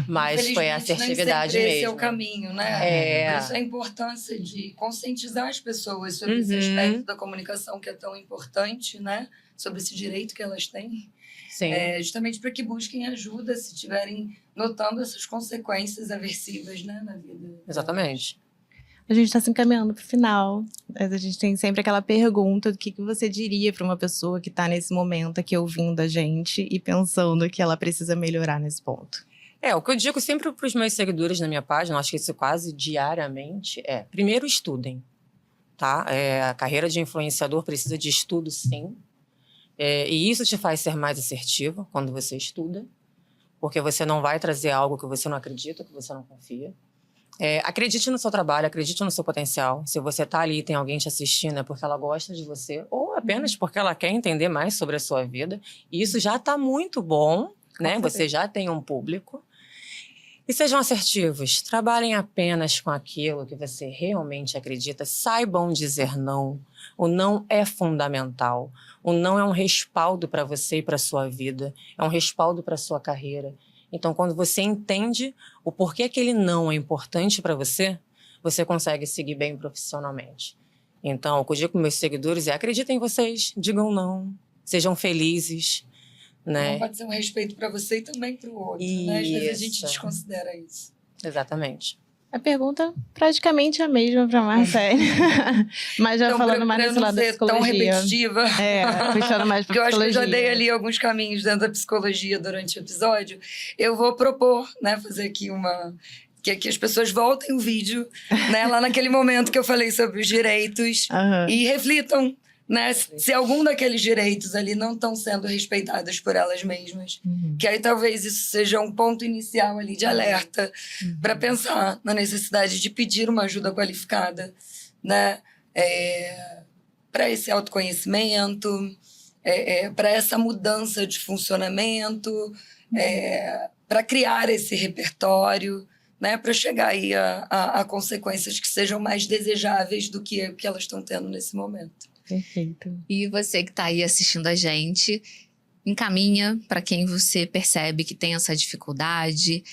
Mas foi a assertividade mesmo. Esse é o caminho, né? Por isso a importância de conscientizar as pessoas sobre esse aspecto da comunicação que é tão importante, né? Sobre esse direito que elas têm. Sim. Justamente para que busquem ajuda se estiverem notando essas consequências aversivas, né, na vida. Exatamente. A gente está se encaminhando para o final. A gente tem sempre aquela pergunta do que você diria para uma pessoa que está nesse momento aqui ouvindo a gente e pensando que ela precisa melhorar nesse ponto. O que eu digo sempre para os meus seguidores na minha página, acho que isso quase diariamente, primeiro estudem, tá? A carreira de influenciador precisa de estudo, sim. E isso te faz ser mais assertivo quando você estuda, porque você não vai trazer algo que você não acredita, que você não confia. Acredite no seu trabalho, acredite no seu potencial. Se você tá ali e tem alguém te assistindo, é porque ela gosta de você, ou apenas porque ela quer entender mais sobre a sua vida. E isso já tá muito bom, né? Você já tem um público. E sejam assertivos, trabalhem apenas com aquilo que você realmente acredita. Saibam dizer não. O não é fundamental. O não é um respaldo para você e para sua vida. É um respaldo para sua carreira. Então, quando você entende o porquê aquele não é importante para você, você consegue seguir bem profissionalmente. Então, o que eu digo com meus seguidores é: acreditem em vocês, digam não, sejam felizes, né? Não pode ser um respeito para você e também para o outro, né? Às vezes a gente desconsidera isso. Exatamente. A pergunta praticamente a mesma para Marcele, mas já então, falando mais nesse lado da psicologia. Tão repetitiva. Puxando mais para psicologia. Porque eu acho que eu já dei ali alguns caminhos dentro da psicologia durante o episódio. Eu vou propor, né, fazer aqui que as pessoas voltem o vídeo, né, lá naquele momento que eu falei sobre os direitos e reflitam, né, se algum daqueles direitos ali não estão sendo respeitados por elas mesmas. Que aí talvez isso seja um ponto inicial ali de alerta para pensar na necessidade de pedir uma ajuda qualificada, né? para esse autoconhecimento, para essa mudança de funcionamento, para criar esse repertório, né, para chegar aí a consequências que sejam mais desejáveis do que elas estão tendo nesse momento. Perfeito. E você que está aí assistindo a gente, encaminha para quem você percebe que tem essa dificuldade.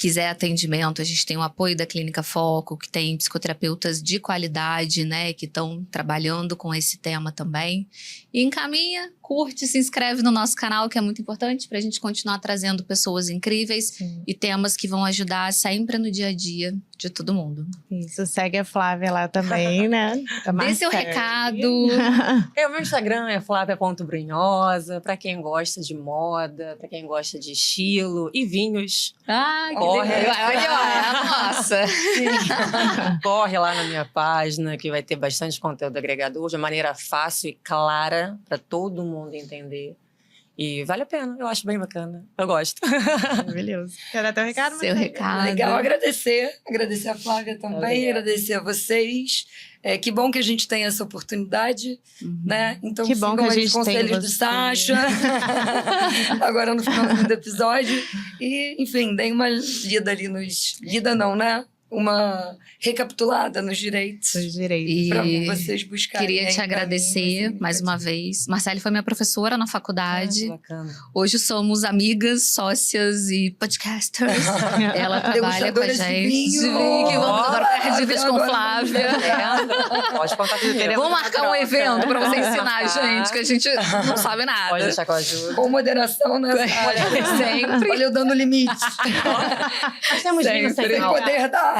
Quiser atendimento, a gente tem o apoio da Clínica Foco, que tem psicoterapeutas de qualidade, né, que estão trabalhando com esse tema também. E encaminha, curte, se inscreve no nosso canal, que é muito importante para a gente continuar trazendo pessoas incríveis. Sim. E temas que vão ajudar sempre no dia a dia de todo mundo. Isso, segue a Flávia lá também, né? Dê seu recado. O meu Instagram é flavia.brunhosa, para quem gosta de moda, para quem gosta de estilo e vinhos. Ah, que Corre. legal. Olha, é a nossa. Corre lá na minha página, que vai ter bastante conteúdo agregador, de maneira fácil e clara, para todo mundo entender. E vale a pena, eu acho bem bacana. Eu gosto. Maravilhoso. Quer dar teu recado? Seu recado. Legal, agradecer a Flávia também, agradecer a vocês. Que bom que a gente tem essa oportunidade, né? Então, Que bom que a gente os conselhos tem do você. Sacha, agora no final do episódio. E, enfim, deem uma lida ali lida não, né? Uma recapitulada nos direitos. Os direitos. E Para vocês buscarem. queria te aí agradecer caminhos, mais uma vez. Marcele foi minha professora na faculdade. Bacana. Hoje somos amigas, sócias e podcasters. Ela trabalha com a Degustadoras de gente. vinho. Que vamos agora ficar Flávia, dicas com agora Flávia. Pode contar tudo. Vamos marcar um evento pra você ensinar a gente, que a gente não sabe nada. Pode deixar com a ajuda. Com moderação, né? Sempre. Olha eu dando limite. Nós temos vinho sem Sem álcool. poder dar.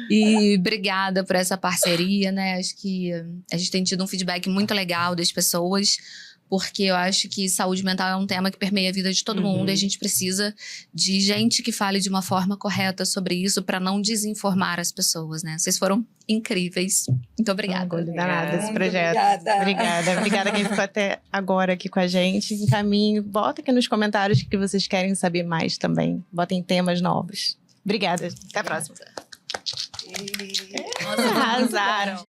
E obrigada por essa parceria, né? Acho que a gente tem tido um feedback muito legal das pessoas, porque eu acho que saúde mental é um tema que permeia a vida de todo mundo e a gente precisa de gente que fale de uma forma correta sobre isso para não desinformar as pessoas, né? Vocês foram incríveis. Muito obrigada. Orgulho danado desse Muito projeto. obrigada. Obrigada quem ficou até agora aqui com a gente. Encaminhe, bota aqui nos comentários o que vocês querem saber mais também. Botem temas novos. Obrigada. Até a próxima. Nossa, Arrasaram.